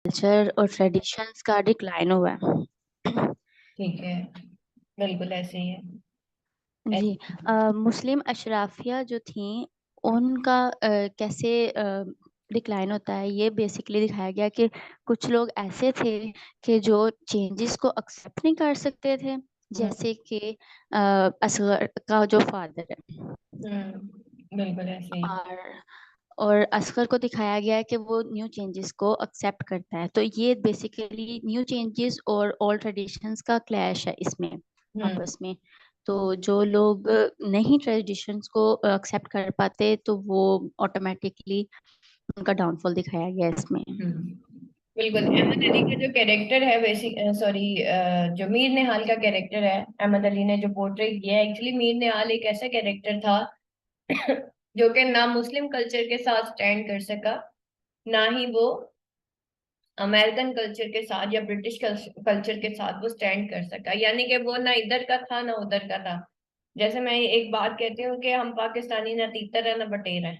Culture और traditions का decline हुआ है। ठीक है, बिल्कुल ऐसे ही है। जी। मुस्लिम अशराफिया जो थी उनका कैसे डिक्लाइन होता है, ये बेसिकली दिखाया गया कि कुछ लोग ऐसे थे कि जो चेंजेस को एक्सेप्ट नहीं कर सकते थे, हम्म। जैसे कि असगर का जो फादर है। बिल्कुल ऐसे ही। और और असगर को दिखाया गया है कि वो न्यू चेंजेस को एक्सेप्ट करता है। तो ये बेसिकली न्यू चेंजेस और ओल्ड ट्रेडिशंस का क्लैश है इसमें हम्म। आपस में। तो जो लोग नहीं ट्रेडिशंस को एक्सेप्ट कर पाते तो वो ऑटोमेटिकली उनका डाउनफॉल दिखाया गया है इसमें। बिल्कुल, अहमद अली का जो कैरेक्टर है, बेसिक सॉरी, जो मीर निहाल का कैरेक्टर है, अहमद अली ने जो पोर्ट्रे किया है, एक्चुअली मीर निहाल एक ऐसा कैरेक्टर था जो कि ना मुस्लिम कल्चर के साथ स्टैंड कर सका, ना ही वो अमेरिकन कल्चर के साथ या ब्रिटिश कल्चर के साथ वो स्टैंड कर सका। यानी कि वो ना इधर का था ना उधर का था। जैसे मैं एक बात कहती हूँ कि हम पाकिस्तानी ना तीतर है ना बटेर है।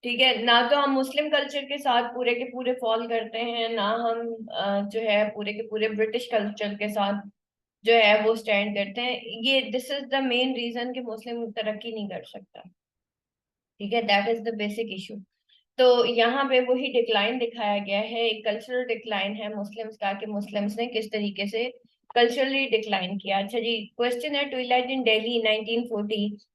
ठीक है, ना तो हम मुस्लिम कल्चर के साथ पूरे के पूरे फॉल करते हैं, ना हम जो है पूरे के पूरे ब्रिटिश कल्चर के साथ जो है वो स्टैंड करते हैं। ये this is the main reason कि मुस्लिम तरक्की नहीं कर सकता। ठीक है, that is the basic issue. तो यहाँ पे वही डिक्लाइन दिखाया गया है, एक कल्चरल डिक्लाइन है मुस्लिम्स का, कि मुस्लिम्स ने किस तरीके से कल्चरली डिक्लाइन किया। अच्छा जी, क्वेश्चन है, twilight in Delhi 1940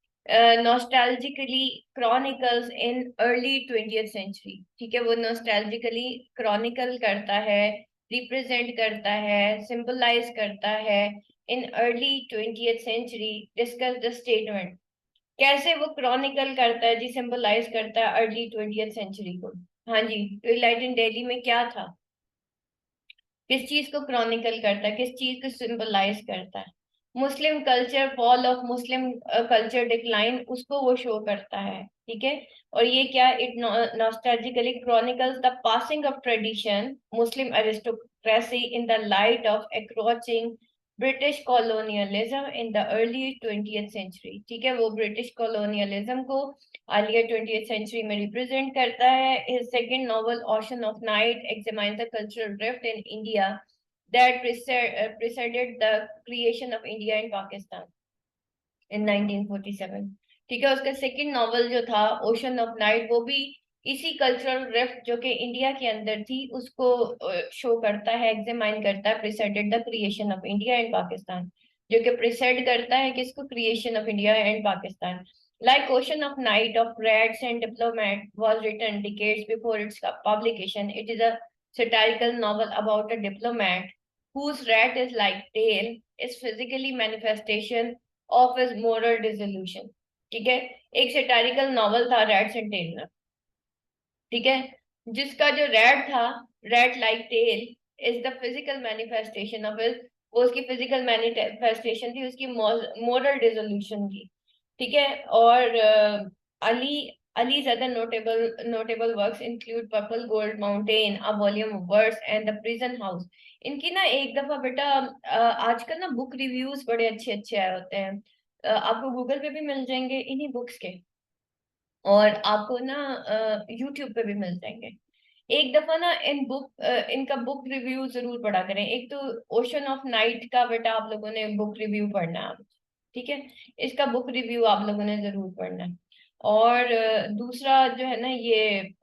nostalgically chronicles in early 20th century. ठीक है, वो नॉस्टैल्जिकली क्रॉनिकल करता है, रिप्रेजेंट करता है, सिंबलाइज करता है in early 20th century. Discuss the statement. कैसे वो क्रॉनिकल करता है जी, सिंबलाइज करता है अर्ली 20th सेंचुरी को। हाँ जी, ट्विलाइट इन दिल्ली में क्या था, किस चीज को क्रॉनिकल करता है, किस चीज को सिंबलाइज करता है? Muslim culture fall of Muslim culture decline, उसको वो शो करता है। ठीक है, और ये क्या, it nostalgically chronicles the passing of tradition Muslim aristocracy in the light of encroaching British colonialism in the early 20th century. ठीक है, वो ब्रिटिश कॉलोनियलिज्म को अर्लियर 20th सेंचुरी में रिप्रेजेंट करता है। His second novel, Ocean of Night, examines the cultural drift in India that preceded the creation of India and Pakistan in 1947। ठीक है, उसका सेकंड नॉवल जो था ओशन ऑफ नाइट, वो भी इसी कल्चरल रिफ्ट जो कि इंडिया के अंदर थी उसको शो करता है, एग्जामाइन करता है, presided the creation of India and Pakistan, जो कि प्रिसाइड करता है किसको, creation of India and Pakistan. Like Ocean of Night of Rats and Diplomat was written decades before its publication, it is a satirical novel about a diplomat whose rat is like tail is physically manifestation of his moral dissolution. ठीक है, एक satirical novel था rats and tail. ठीक है, जिसका जो rat था, rat like tail is the physical manifestation of his, वो उसकी फिजिकल मैनिफेस्टेशन थी उसकी मोरल डिसोल्यूशन की। ठीक है, और Ali अली's other notable works include Purple Gold Mountain, a volume of verse, and The Prison House। इनकी ना एक दफा बेटा आजकल ना बुक रिव्यूज बड़े अच्छे अच्छे आए होते हैं, आपको गूगल पे भी मिल जाएंगे इन्हीं बुक्स के, और आपको ना यूट्यूब पे भी मिल जाएंगे। एक दफा ना इनका बुक रिव्यू जरूर पढ़ा करें। एक तो ओशन ऑफ नाइट का बेटा आप लोगों ने बुक रिव्यू पढ़ना है। ठीक है, इसका बुक रिव्यू आप लोगों ने जरूर पढ़ना है। और दूसरा जो है ना ये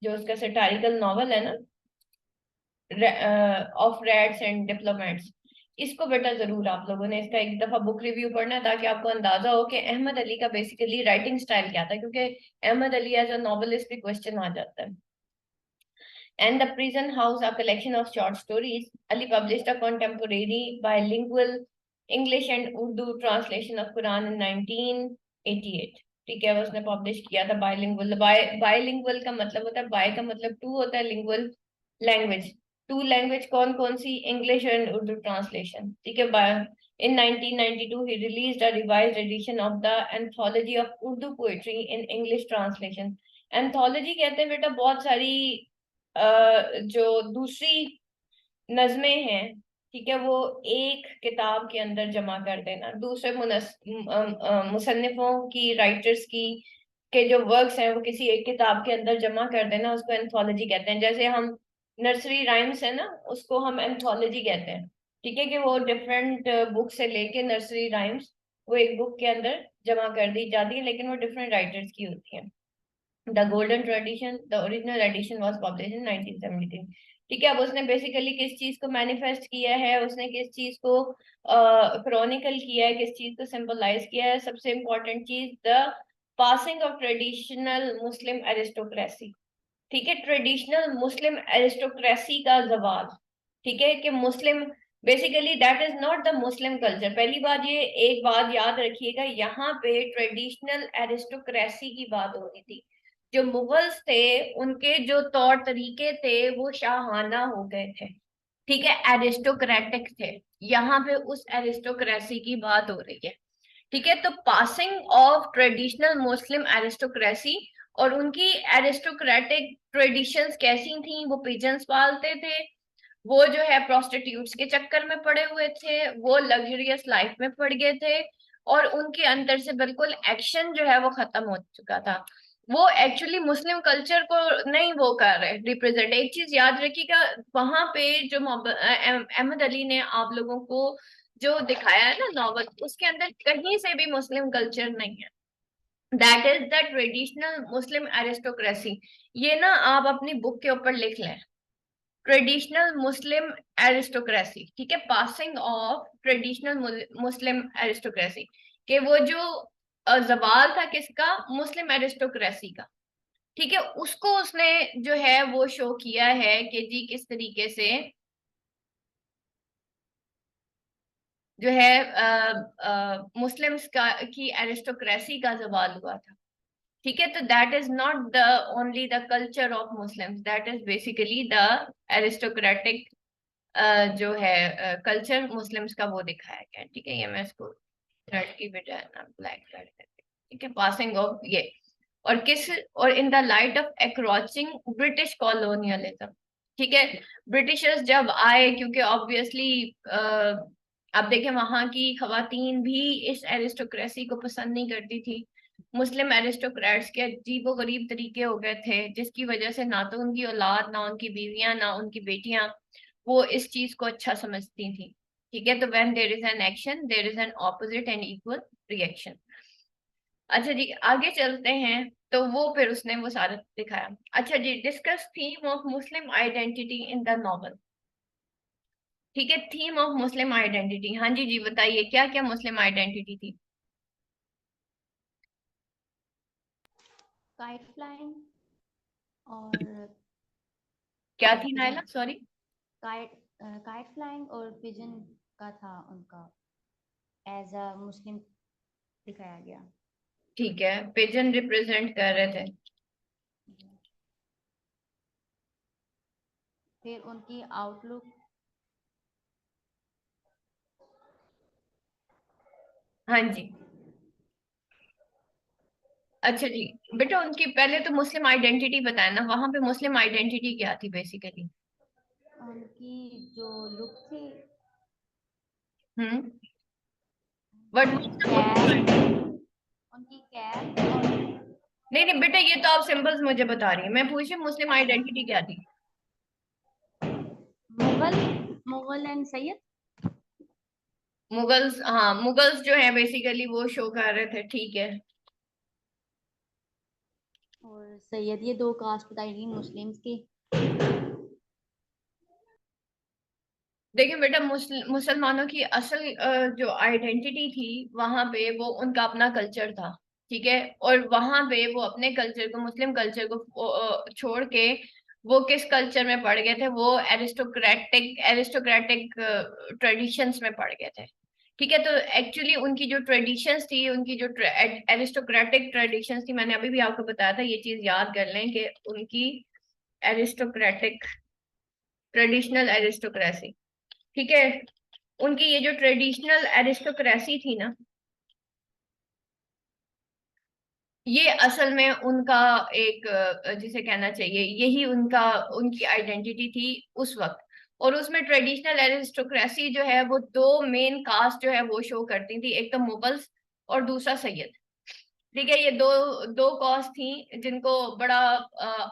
जो उसका सेटारिकल नॉवल है ना, ऑफ रैट्स एंड डिप्लोमेट्स, इसको बेटा जरूर आप लोगों ने इसका एक दफा बुक रिव्यू पढ़ना है, ताकि आपको अंदाजा हो कि अहमद अली का बेसिकली राइटिंग स्टाइल क्या था, क्योंकि Ahmed Ali as a novelist भी क्वेश्चन आ जाता है। And The Prison House, a collection of short stories. Ali published a contemporary bilingual English and Urdu translation of Quran in 1988। ठीक है, उसने पब्लिश किया था बायलिंगुअल। बायलिंगुअल का मतलब होता है, बाय का मतलब टू होता है, लिंगुअल लैंग्वेज। टू लैंग्वेज कौन कौन सी, इंग्लिश एंड उर्दू ट्रांसलेशन। ठीक है, in 1992 he released a revised edition of the anthology of Urdu poetry in English translation। Anthology कहते हैं बेटा बहुत सारी जो दूसरी नज़में हैं, ठीक है, वो एक किताब के अंदर जमा कर देना, दूसरे मुसन्निफों की, राइटर्स की के जो वर्क्स हैं वो किसी एक किताब के अंदर जमा कर देना, उसको एंथोलॉजी कहते हैं। जैसे हम नर्सरी राइम्स है ना, उसको हम एंथोलॉजी कहते हैं। ठीक है, कि वो डिफरेंट बुक से लेके नर्सरी राइम्स वो एक बुक के अंदर जमा कर दी जाती है, लेकिन वो डिफरेंट राइटर्स की होती है। The golden tradition, the original edition was publish in 1973। ठीक है, अब उसने बेसिकली किस चीज को मैनिफेस्ट किया है, उसने किस चीज को क्रॉनिकल किया है, किस चीज को सिंबलाइज किया है? सबसे इंपॉर्टेंट चीज, the passing of traditional Muslim aristocracy. ठीक है, ट्रेडिशनल मुस्लिम एरिस्टोक्रेसी का जवाल। ठीक है, कि Muslim basically that is not the Muslim culture. पहली बात, ये एक बात याद रखिएगा, यहाँ पे ट्रेडिशनल एरिस्टोक्रेसी की बात हो रही थी। जो मुगल्स थे, उनके जो तौर तरीके थे वो शाहाना हो गए थे। ठीक है, एरिस्टोक्रेटिक थे। यहाँ पे उस एरिस्टोक्रेसी की बात हो रही है। ठीक है, तो passing of traditional Muslim aristocracy, और उनकी एरिस्टोक्रेटिक ट्रेडिशंस कैसी थी? वो पिजन्स पालते थे, वो जो है प्रोस्टिट्यूट्स के चक्कर में पड़े हुए थे, वो लग्जरियस लाइफ में पड़ गए थे, और उनके अंदर से बिल्कुल एक्शन जो है वो खत्म हो चुका था। वो एक्चुअली मुस्लिम कल्चर को नहीं वो कर रहे रिप्रेजेंट। एक चीज याद रखिएगा, वहां पे जो अहमद अली ने आप लोगों को जो दिखाया है ना नॉवल, उसके अंदर कहीं से भी मुस्लिम कल्चर नहीं है। That is the traditional Muslim aristocracy. ये ना आप अपनी बुक के ऊपर लिख लें, ट्रेडिशनल मुस्लिम एरिस्टोक्रेसी। ठीक है, passing of traditional Muslim aristocracy, कि वो जो जवाल था किसका? मुस्लिम एरिस्टोक्रेसी का। ठीक है, उसको उसने जो है वो शो किया है कि जी किस तरीके से जो है मुस्लिम्स का की एरिस्टोक्रेसी का जवाल हुआ था। ठीक है, तो that is not the only the culture of Muslims, that is basically the aristocratic जो है कल्चर मुस्लिम्स का, वो दिखाया गया। ठीक है, ये मैं इसको रेड की बजाय ना ब्लैक कर देती हूँ। ठीक है, पासिंग ऑफ ये, और किस, और in the light of encroaching British colonialism. ठीक है, ब्रिटिशर्स जब आए, क्योंकि ऑब्वियसली अब देखें वहां की खवातीन भी इस एरिस्टोक्रेसी को पसंद नहीं करती थी। मुस्लिम एरिस्टोक्रेट्स के अजीबो गरीब तरीके हो गए थे, जिसकी वजह से ना तो उनकी औलाद, ना उनकी बीवियां, ना उनकी बेटियां वो इस चीज को अच्छा समझती थी। ठीक है, तो when there is an action there is an opposite and equal reaction. अच्छा जी, आगे चलते हैं। तो वो फिर उसने वो सारा दिखाया। अच्छा जी, discuss theme of Muslim identity in the novel. ठीक है, थीम ऑफ मुस्लिम आइडेंटिटी, हाँ जी जी बताइए, क्या क्या मुस्लिम आइडेंटिटी थी? काइट फ्लाइंग और क्या थी pigeon. Naila, sorry? Kite kite flying और पिजन का था उनका एज अ मुस्लिम दिखाया गया। ठीक है, पिजन रिप्रेजेंट कर रहे थे। फिर उनकी आउटलुक। हाँ जी। अच्छा जी, बेटा उनकी पहले तो मुस्लिम आइडेंटिटी बताया ना, वहां पे मुस्लिम आइडेंटिटी क्या थी बेसिकली? उनकी जो लुक थी, hmm, what was the Muslim? Cap, उनकी कैप और नहीं नहीं बेटा, ये तो आप सिंबल्स मुझे बता रही हैं, मैं पूछ रही हूँ मुस्लिम अच्छा आइडेंटिटी क्या थी। मुगल, मुगल एंड सैयद। मुगल्स, हाँ मुगल्स जो है बेसिकली वो शो कर रहे थे। ठीक है, और सैयद, ये दो कास्ट बताई गई मुस्लिम्स की। देखिए बेटा, मुसलमानों की असल जो आइडेंटिटी थी वहां पे, वो उनका अपना कल्चर था। ठीक है, और वहां पे वो अपने कल्चर को, मुस्लिम कल्चर को छोड़ के वो किस कल्चर में पड़ गए थे? वो एरिस्टोक्रेटिक एरिस्टोक्रेटिक ट्रेडिशंस में पड़ गए थे। ठीक है, तो एक्चुअली उनकी जो ट्रेडिशंस थी, उनकी जो एरिस्टोक्रेटिक ट्रेडिशंस थी, मैंने अभी भी आपको बताया था, ये चीज याद कर लें कि उनकी एरिस्टोक्रेटिक ट्रेडिशनल एरिस्टोक्रेसी। ठीक है, उनकी ये जो ट्रेडिशनल एरिस्टोक्रेसी थी ना, ये असल में उनका एक जिसे कहना चाहिए, यही उनका, उनकी आइडेंटिटी थी उस वक्त। और उसमें ट्रेडिशनल एरिस्टोक्रेसी जो है वो दो मेन कास्ट जो है वो शो करती थी, एक तो मुगल्स और दूसरा सैयद। ठीक है, ये दो दो कास्ट थी जिनको बड़ा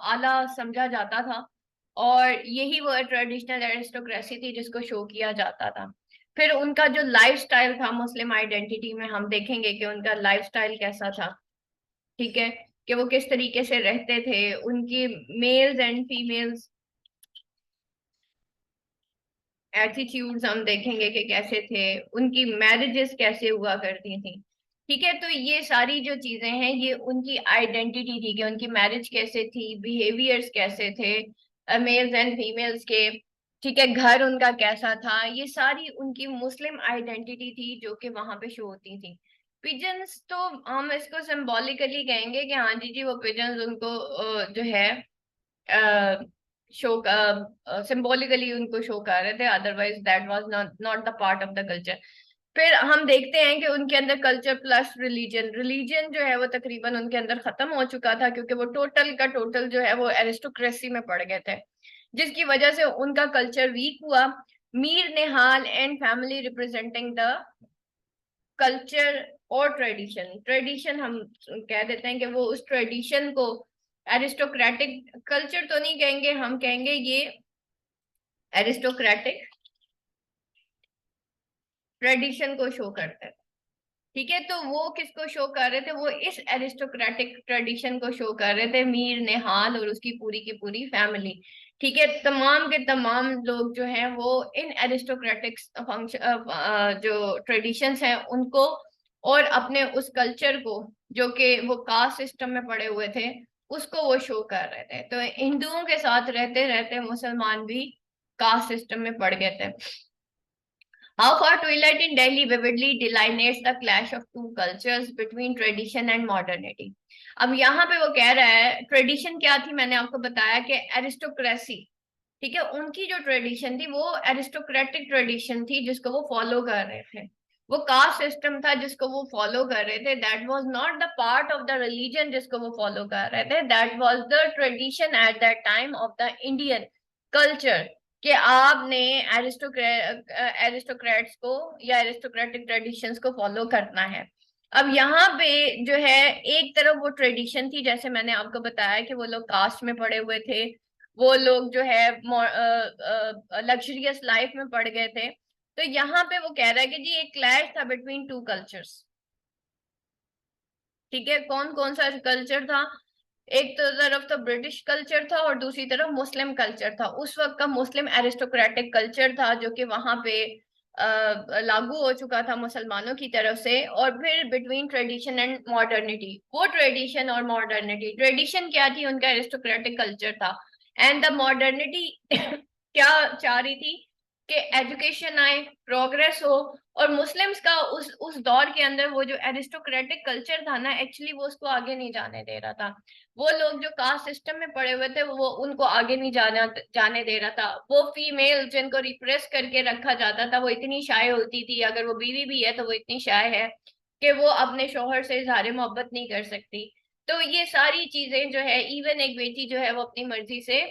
आला समझा जाता था। और यही वो ट्रेडिशनल एरिस्टोक्रेसी थी जिसको शो किया जाता था। फिर उनका जो लाइफस्टाइल था मुस्लिम आइडेंटिटी में, हम देखेंगे कि उनका लाइफस्टाइल कैसा था। ठीक है, कि वो किस तरीके से रहते थे, उनकी मेल्स एंड फीमेल्स एटीट्यूड्स हम देखेंगे कि कैसे थे, उनकी मैरिजेस कैसे हुआ करती थी। ठीक है, तो ये सारी जो चीजें हैं ये उनकी आइडेंटिटी थी कि उनकी मैरिज कैसे थी, बिहेवियर्स कैसे थे मेल्स एंड फीमेल्स के। ठीक है, घर उनका कैसा था, ये सारी उनकी मुस्लिम आइडेंटिटी थी जो कि वहां पे शो होती थी। पिजन्स तो हम इसको सिंबॉलिकली कहेंगे कि हाँ जी जी वो पिजन्स उनको जो है शो सिंबॉलिकली उनको शो कर रहे थे, otherwise that was not not the part of the culture. फिर हम देखते हैं कि उनके अंदर कल्चर प्लस रिलीजन, रिलीजन जो है वो तकरीबन उनके अंदर खत्म हो चुका था, क्योंकि वो टोटल का टोटल जो है वो एरिस्टोक्रेसी में पड़ गए थे, जिसकी वजह से उनका कल्चर वीक हुआ। Mir Nihal and family representing the culture और ट्रेडिशन, ट्रेडिशन हम कह देते हैं कि वो उस ट्रेडिशन को, एरिस्टोक्रेटिक कल्चर तो नहीं कहेंगे, हम कहेंगे ये एरिस्टोक्रेटिक ट्रेडिशन को शो करता है। ठीक है, तो वो किसको शो कर रहे थे, वो इस एरिस्टोक्रेटिक ट्रेडिशन को शो कर रहे थे, मीर निहाल और उसकी पूरी की पूरी फैमिली। ठीक है, तमाम के तमाम लोग जो हैं वो इन एरिस्टोक्रेटिक फंक्शन जो ट्रेडिशंस हैं उनको और अपने उस कल्चर को, जो कि वो कास्ट सिस्टम में पड़े हुए थे, उसको वो शो कर रहे थे। तो हिंदुओं के साथ रहते रहते मुसलमान भी कास्ट सिस्टम में पड़ गए थे। How far twilight in Delhi vividly delineates the clash of two cultures between tradition and modernity. अब यहाँ पे वो कह रहा है ट्रेडिशन क्या थी, मैंने आपको बताया कि एरिस्टोक्रेसी। ठीक है, उनकी जो ट्रेडिशन थी वो एरिस्टोक्रेटिक ट्रेडिशन थी जिसको वो फॉलो कर रहे थे, वो कास्ट सिस्टम था जिसको वो फॉलो कर रहे थे, that was not the part of the religion जिसको वो फॉलो कर रहे थे, that was the tradition at that time of the Indian culture, कि आपने एरिस्टोक्रेट्स को या एरिस्टोक्रेटिक ट्रेडिशंस को फॉलो करना है। अब यहाँ पे जो है एक तरफ वो ट्रेडिशन थी, जैसे मैंने आपको बताया कि वो लोग कास्ट में पड़े हुए थे, वो लोग जो है लग्जरियस लाइफ में पड़ गए थे। तो यहाँ पे वो कह रहा है कि जी एक क्लैश था बिटवीन टू कल्चर्स। ठीक है, कौन कौन सा कल्चर था, एक तो तरफ तो ब्रिटिश कल्चर था और दूसरी तरफ मुस्लिम कल्चर था। उस वक्त का मुस्लिम एरिस्टोक्रेटिक कल्चर था जो कि वहां पे लागू हो चुका था मुसलमानों की तरफ से। और फिर बिटवीन ट्रेडिशन एंड मॉडर्निटी, वो ट्रेडिशन और मॉडर्निटी, ट्रेडिशन क्या थी, उनका एरिस्टोक्रेटिक कल्चर था, एंड द मॉडर्निटी क्या चाह रही थी कि एजुकेशन आए, प्रोग्रेस हो। और मुस्लिम्स का उस दौर के अंदर वो जो एरिस्टोक्रेटिक कल्चर था ना, एक्चुअली वो उसको आगे नहीं जाने दे रहा था। वो लोग जो कास्ट सिस्टम में पड़े हुए थे वो उनको आगे नहीं जाने दे रहा था। वो फीमेल जिनको रिप्रेस करके रखा जाता था वो इतनी शाय होती थी, अगर वो बीवी भी है तो वो इतनी शाय है कि वो अपने शोहर से इजहार मोहब्बत नहीं कर सकती। तो ये सारी चीजें जो है, इवन एक बेटी जो है वो अपनी मर्जी से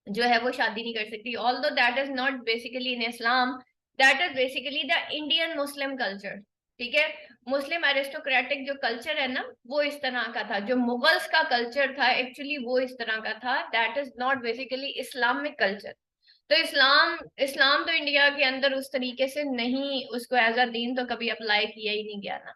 जो है वो शादी नहीं कर सकती, although that is not basically in Islam, that is basically the Indian Muslim culture. ठीक है, मुस्लिम एरिस्टोक्रेटिक जो कल्चर है ना वो इस तरह का था, जो मुगल्स का कल्चर था एक्चुअली वो इस तरह का था, that is not basically Islamic culture. तो इस्लाम इस्लाम तो इंडिया के अंदर उस तरीके से नहीं, उसको एज अ दीन तो कभी अप्लाई किया ही नहीं गया ना।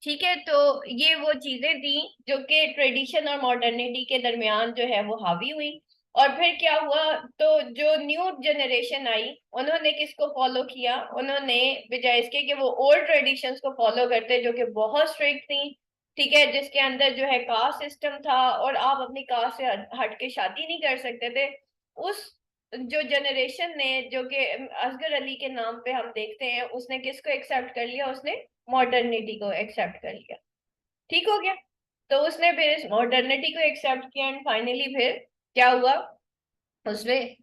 ठीक है, तो ये वो चीजें थी जो कि ट्रेडिशन और मॉडर्निटी के दरमियान जो है वो हावी हुई। और फिर क्या हुआ, तो जो न्यू जनरेशन आई उन्होंने किसको फॉलो किया, उन्होंने बजाय इसके कि वो ओल्ड ट्रेडिशंस को फॉलो करते जो कि बहुत स्ट्रिक्ट थी, ठीक है, जिसके अंदर जो है कास्ट सिस्टम था और आप अपनी कास्ट से हट के शादी नहीं कर सकते थे। उस जो जनरेशन ने, जो कि असगर अली के नाम पे हम देखते हैं, उसने किसको एक्सेप्ट कर लिया, उसने मॉडर्निटी को एक्सेप्ट कर लिया। ठीक हो गया, तो उसने फिर इस मॉडर्निटी को एक्सेप्ट किया एंड फाइनली फिर क्या हुआ, उसमें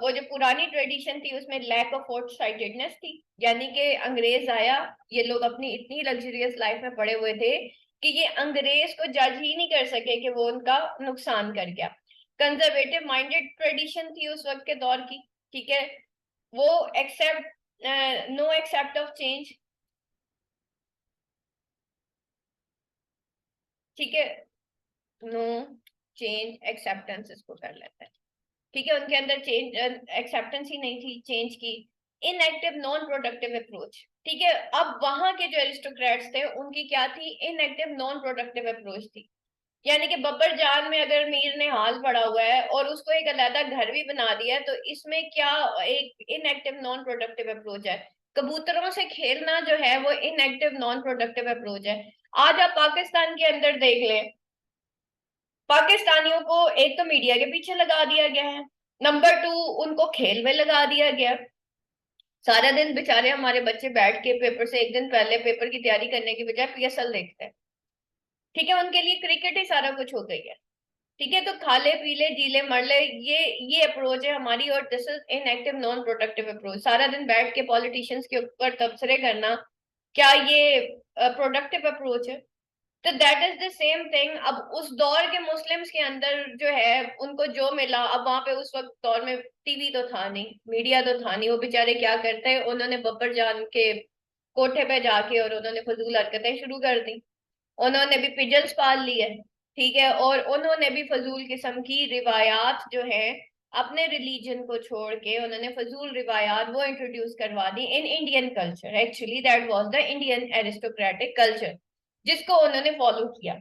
वो जो पुरानी ट्रेडिशन थी उसमें लैक ऑफ फोर्थ साइटेडनेस थी, यानी कि अंग्रेज आया, ये लोग अपनी इतनी लग्जरियस लाइफ में पड़े हुए थे कि ये अंग्रेज को जज ही नहीं कर सके कि वो उनका नुकसान कर गया। कंजर्वेटिव माइंडेड ट्रेडिशन थी उस वक्त के दौर की। ठीक है, वो accept no accept of change. ठीक है, नो चेंज एक्सेप्टेंस इसको कर लेते हैं। ठीक है, उनके अंदर चेंज एक्सेप्टेंस ही नहीं थी चेंज की। इनएक्टिव नॉन प्रोडक्टिव अप्रोच, ठीक है। अब वहां के जो एरिस्टोक्रेट्स थे उनकी क्या थी, इनएक्टिव नॉन प्रोडक्टिव अप्रोच थी। यानी कि बब्बर जान में अगर मीर ने हाल पड़ा हुआ है और उसको एक अलग घर भी बना दिया है, तो इसमें क्या एक इनएक्टिव नॉन प्रोडक्टिव अप्रोच है। कबूतरों से खेलना जो है वो इनएक्टिव नॉन प्रोडक्टिव अप्रोच है। आज आप पाकिस्तान के अंदर देख लें, पाकिस्तानियों को एक तो मीडिया के पीछे लगा दिया गया है, नंबर टू उनको खेल में लगा दिया गया। सारा दिन बेचारे हमारे बच्चे बैठ के पेपर से एक दिन पहले पेपर की तैयारी करने की बजाय पीएसएल देखते हैं। ठीक है, उनके लिए क्रिकेट ही सारा कुछ हो गई है। ठीक है, तो खा ले पी ले जी ले मर ले, ये अप्रोच है हमारी, और this is inactive non productive approach. सारा दिन बैठ के पॉलिटिशियंस के ऊपर तबसरे करना, क्या ये प्रोडक्टिव अप्रोच है? तो that is the same thing. अब उस दौर के मुस्लिम्स के अंदर जो है उनको जो मिला, अब वहां पे उस वक्त दौर में टीवी तो था नहीं, मीडिया तो था नहीं, वो बेचारे क्या करते हैं, उन्होंने बब्बर जान के कोठे पे जाके और उन्होंने फजूल हरकतें शुरू कर दी। उन्होंने भी पिजन्स पाल लिए, ठीक है, और उन्होंने भी फजूल किस्म की रिवायात जो है अपने रिलीजन को छोड़ के उन्होंने फजूल रिवायात वो इंट्रोड्यूस करवा दी in Indian culture. Actually that was the Indian aristocratic culture जिसको उन्होंने फॉलो किया।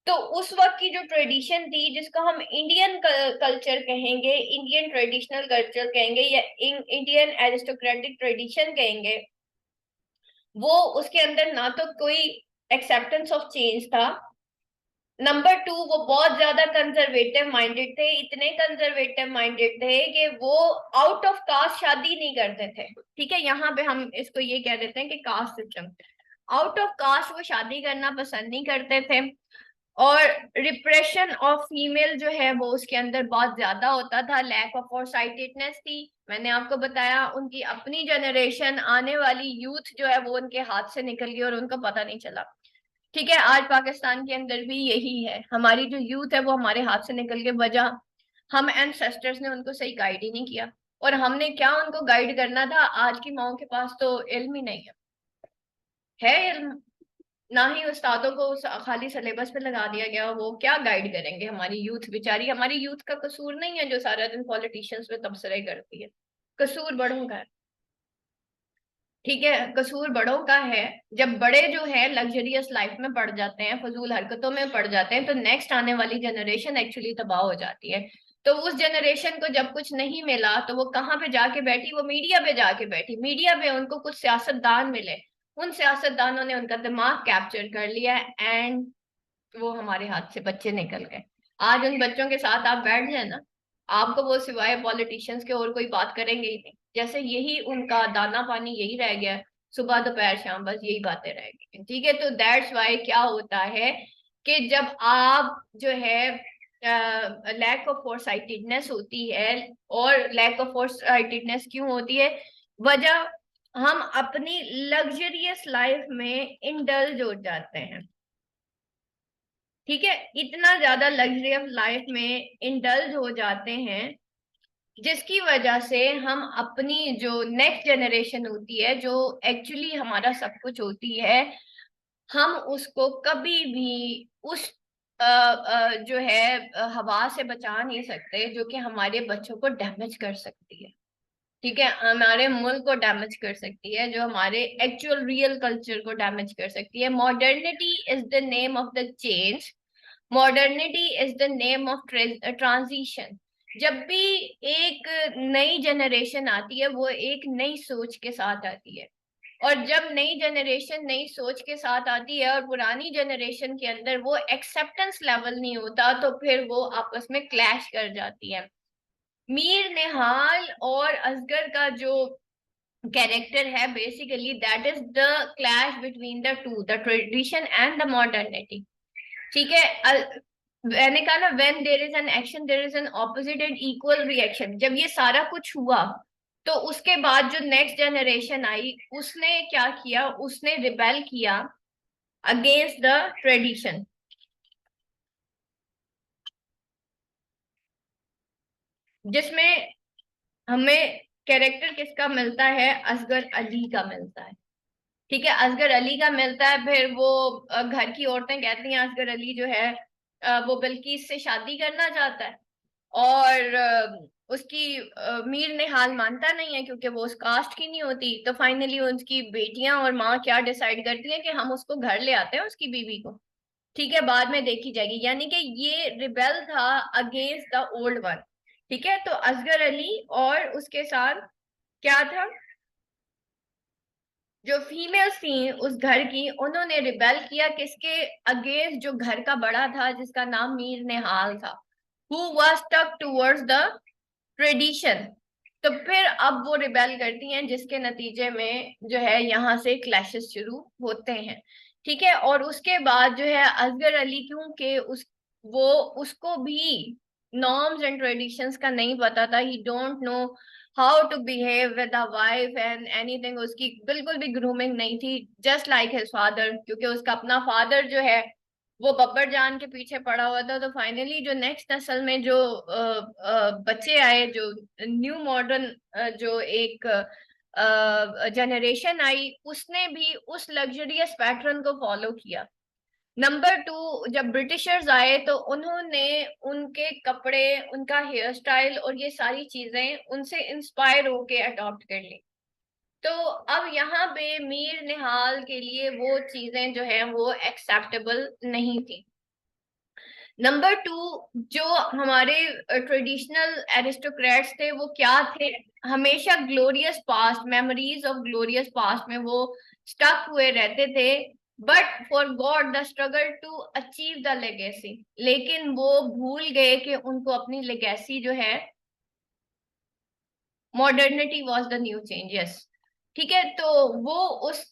तो उस वक्त की जो ट्रेडिशन थी जिसको हम इंडियन कल्चर कहेंगे, इंडियन ट्रेडिशनल कल्चर कहेंगे, या इंडियन एरिस्टोक्रेटिक ट्रेडिशन कहेंगे, वो उसके अंदर ना तो कोई एक्सेप्टेंस ऑफ चेंज था, नंबर टू वो बहुत ज्यादा कंजर्वेटिव माइंडेड थे, इतने कंजर्वेटिव माइंडेड थे कि वो आउट ऑफ कास्ट शादी नहीं करते थे। ठीक है, यहाँ पे हम इसको ये कह देते हैं कि caste system, out of caste वो शादी करना पसंद नहीं करते थे। और रिप्रेशन ऑफ फीमेल जो है वो उसके अंदर बहुत ज्यादा होता था, लैक ऑफ फॉरसाइटेडनेस थी। मैंने आपको बताया उनकी अपनी जनरेशन, आने वाली यूथ जो है वो उनके हाथ से निकल गई और उनको पता नहीं चला। ठीक है, आज पाकिस्तान के अंदर भी यही है, हमारी जो यूथ है वो हमारे हाथ से निकल के, वजह हम एंसेस्टर्स ने उनको सही गाइड ही नहीं किया। और हमने क्या उनको गाइड करना था, आज की माओ के पास तो इल्म ही नहीं है इल्म, ना ही उस्तादों को खाली सिलेबस पे लगा दिया गया, वो क्या गाइड करेंगे हमारी यूथ बेचारी। हमारी यूथ का कसूर नहीं है जो सारा दिन पॉलिटिशियंस पे तबसरे करती है, कसूर बड़ों का है। ठीक है, कसूर बड़ों का है। जब बड़े जो है लग्जरियस लाइफ में पड़ जाते हैं, फजूल हरकतों में पड़ जाते हैं, तो नेक्स्ट आने वाली जनरेशन एक्चुअली तबाह हो जाती है। तो उस जनरेशन को जब कुछ नहीं मिला तो वो कहाँ पे जाके बैठी, वो मीडिया पे जाके बैठी। मीडिया पे उनको कुछ सियासतदान मिले, उन सियासतदानों ने उनका दिमाग कैप्चर कर लिया, एंड वो हमारे हाथ से बच्चे निकल गए। आज उन बच्चों के साथ आप बैठ जाए ना, आपको वो सिवाय पॉलिटिशियंस के और कोई बात करेंगे ही नहीं, जैसे यही उनका दाना पानी यही रह गया है, सुबह दोपहर शाम बस यही बातें रह गई। ठीक है, तो दैट्स वाई क्या होता है कि जब आप जो है लैक ऑफ फोरसाइटेडनेस होती है, और लैक ऑफ फोरसाइटेडनेस क्यों होती है, वजह हम अपनी लग्जरियस लाइफ में इंडल्ज हो जाते हैं। ठीक है, इतना ज्यादा लग्जरी ऑफ लाइफ में इंडल्ज हो जाते हैं जिसकी वजह से हम अपनी जो नेक्स्ट जनरेशन होती है, जो एक्चुअली हमारा सब कुछ होती है, हम उसको कभी भी उस जो है हवा से बचा नहीं सकते जो कि हमारे बच्चों को डैमेज कर सकती है। ठीक है, हमारे मुल्क को डैमेज कर सकती है, जो हमारे एक्चुअल रियल कल्चर को डैमेज कर सकती है। Modernity is the name of the change, modernity is the name of transition. जब भी एक नई जनरेशन आती है वो एक नई सोच के साथ आती है, और जब नई जनरेशन नई सोच के साथ आती है और पुरानी जनरेशन के अंदर वो एक्सेप्टेंस लेवल नहीं होता, तो फिर वो आपस में क्लैश कर जाती है। मीर निहाल और असगर का जो कैरेक्टर है, basically that is the clash between the two, the tradition and the modernity. ठीक है, मैंने कहा ना, when there is an action there is an opposite and equal reaction. जब ये सारा कुछ हुआ तो उसके बाद जो नेक्स्ट जनरेशन आई उसने क्या किया, उसने रिबेल किया अगेंस्ट द ट्रेडिशन, जिसमें हमें कैरेक्टर किसका मिलता है, असगर अली का मिलता है। ठीक है, असगर अली का मिलता है। फिर वो घर की औरतें कहती हैं असगर अली जो है वो बिल्किस से शादी करना चाहता है, और उसकी मीर निहाल मानता नहीं है क्योंकि वो उस कास्ट की नहीं होती। तो फाइनली उसकी बेटियां और माँ क्या डिसाइड करती हैं कि हम उसको घर ले आते हैं, उसकी बीवी को, ठीक है, बाद में देखी जाएगी। यानी कि ये रिबेल था अगेंस्ट द ओल्ड वन। ठीक है, तो असगर अली और उसके साथ क्या था, जो फीमेल्स थी उस घर की, उन्होंने रिबेल किया किसके अगेंस्ट, जो घर का बड़ा था जिसका नाम मीर निहाल था, who was stuck towards the tradition. तो फिर अब वो रिबेल करती हैं जिसके नतीजे में जो है यहाँ से क्लैशेस शुरू होते हैं। ठीक है, और उसके बाद जो है असगर अली, क्योंकि वो उसको भी नॉर्म्स एंड ट्रेडिशंस का नहीं पता था, he don't know how to behave with a wife and anything, उसकी बिल्कुल भी ग्रूमिंग नहीं थी, जस्ट लाइक हिज फादर, क्योंकि उसका अपना फादर जो है वो बब्बर जान के पीछे पड़ा हुआ था। तो फाइनली जो नेक्स्ट नस्ल में जो बच्चे आए, जो न्यू मॉडर्न जो एक जनरेशन आई, उसने भी उस लग्जरियस पैटर्न को फॉलो किया। नंबर टू, जब ब्रिटिशर्स आए तो उन्होंने उनके कपड़े, उनका हेयर स्टाइल और ये सारी चीजें उनसे इंस्पायर होके अडॉप्ट कर ली। तो अब यहाँ पे मीर निहाल के लिए वो चीजें जो है वो एक्सेप्टेबल नहीं थी। नंबर टू, जो हमारे ट्रेडिशनल एरिस्टोक्रेट्स थे वो क्या थे, हमेशा glorious past, memories of glorious past में वो स्टक हुए रहते थे, but for God the struggle to achieve the legacy. लेकिन वो भूल गए कि उनको अपनी लेगेसी जो है, modernity was the new changes. ठीक है, तो वो उस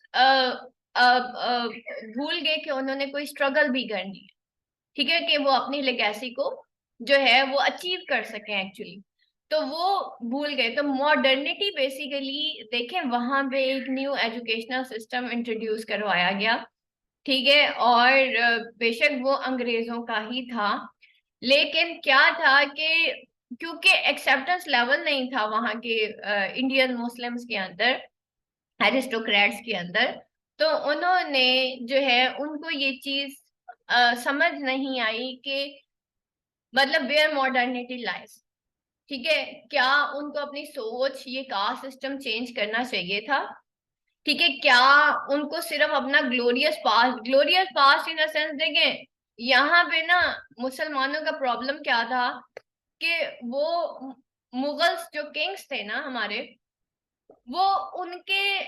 भूल गए कि उन्होंने कोई स्ट्रगल भी करनी है। ठीक है, कि वो अपनी लेगेसी को जो है वो अचीव कर सके एक्चुअली। तो वो भूल गए। तो मॉडर्निटी बेसिकली देखें, वहां पे एक न्यू एजुकेशनल सिस्टम इंट्रोड्यूस करवाया गया। ठीक है, और बेशक वो अंग्रेजों का ही था, लेकिन क्या था कि क्योंकि एक्सेप्टेंस लेवल नहीं था वहां के इंडियन मुस्लिम्स के अंदर, एरिस्टोक्रेट्स के अंदर, तो उन्होंने जो है उनको ये चीज समझ नहीं आई कि मतलब वेयर मॉडर्निटी लाइज। ठीक है, क्या उनको अपनी सोच, ये कास्ट सिस्टम चेंज करना चाहिए था? ठीक है, क्या उनको सिर्फ अपना glorious past in the sense देखें, यहाँ पे ना मुसलमानों का प्रॉब्लम क्या था कि वो मुगल्स जो किंग्स थे ना हमारे, वो उनके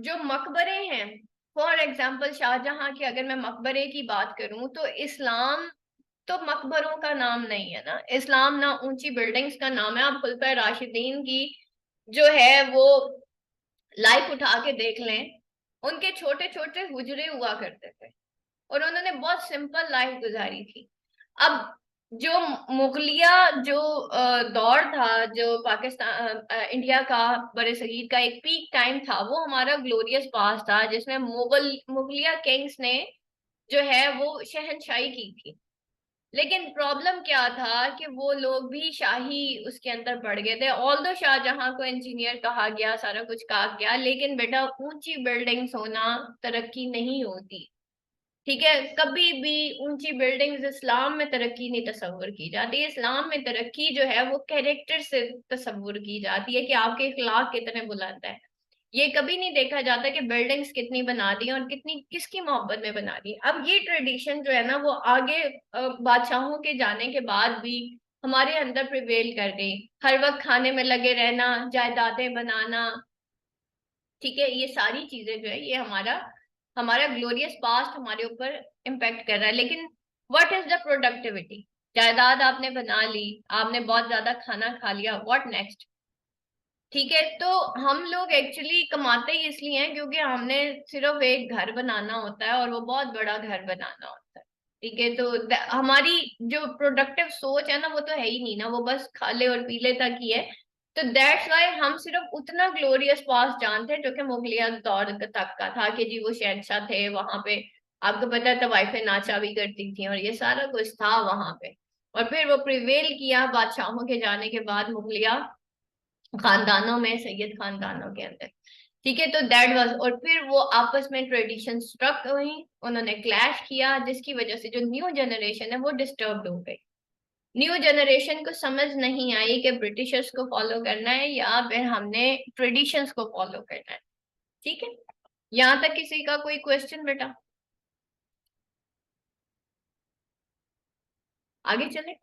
जो मकबरे हैं, फॉर एग्जाम्पल शाहजहां के अगर मैं मकबरे की बात करूं, तो इस्लाम तो मकबरों का नाम नहीं है ना, इस्लाम ना ऊंची बिल्डिंग्स का नाम है। आप खुलफा राशिदीन की जो है वो लाइफ उठा के देख लें, उनके छोटे छोटे हुजरे हुआ करते थे और उन्होंने बहुत सिंपल लाइफ गुजारी थी। अब जो मुगलिया जो दौर था, जो पाकिस्तान इंडिया का बड़े सगीर का एक पीक टाइम था, वो हमारा ग्लोरियस पास था जिसमें मुगलिया किंग्स ने जो है वो शहनशाही की थी। लेकिन प्रॉब्लम क्या था कि वो लोग भी शाही उसके अंदर पड़ गए थे। ऑल दो शाहजहां को इंजीनियर कहा गया, सारा कुछ कहा गया, लेकिन बेटा ऊंची बिल्डिंग्स होना तरक्की नहीं होती। ठीक है, कभी भी ऊंची बिल्डिंग्स इस्लाम में तरक्की नहीं तस्वुर की जाती। इस्लाम में तरक्की जो है वो कैरेक्टर से तस्वुर की जाती है कि आपके इखलाक कितने बुलंद है। ये कभी नहीं देखा जाता कि बिल्डिंग्स कितनी बना दी और कितनी किसकी मोहब्बत में बना दी। अब ये ट्रेडिशन जो है ना वो आगे बादशाहों के जाने के बाद भी हमारे अंदर प्रिवेल कर गई। हर वक्त खाने में लगे रहना, जायदादें बनाना, ठीक है, ये सारी चीजें जो है ये हमारा हमारा ग्लोरियस पास्ट हमारे ऊपर इम्पेक्ट कर रहा है। लेकिन व्हाट इज द प्रोडक्टिविटी? जायदाद आपने बना ली, आपने बहुत ज्यादा खाना खा लिया, व्हाट नेक्स्ट? ठीक है, तो हम लोग एक्चुअली कमाते ही इसलिए हैं क्योंकि हमने सिर्फ एक घर बनाना होता है और वो बहुत बड़ा घर बनाना होता है। ठीक है, तो हमारी जो प्रोडक्टिव सोच है ना वो तो है ही नहीं ना, वो बस खाले और पीले तक ही है। तो दैट्स वाई हम सिर्फ उतना ग्लोरियस पास्ट जानते हैं जो कि मुगलिया दौर तक का था, कि जी वो शहनशाह थे वहां पे, आपको पता है तवाइफें नाचा भी करती थी और ये सारा कुछ था वहां पे। और फिर वो प्रिवेल किया बादशाहों के जाने के बाद मुगलिया खानदानों में, सैयद खानदानों के अंदर। ठीक है, तो दैट वाज, और फिर वो आपस में ट्रेडिशन स्ट्रक हुई, उन्होंने क्लैश किया जिसकी वजह से जो न्यू जनरेशन है वो डिस्टर्ब्ड हो गई। न्यू जनरेशन को समझ नहीं आई कि ब्रिटिशर्स को फॉलो करना है या फिर हमने ट्रेडिशंस को फॉलो करना है। ठीक है, यहाँ तक किसी का कोई क्वेश्चन बेटा? आगे चले।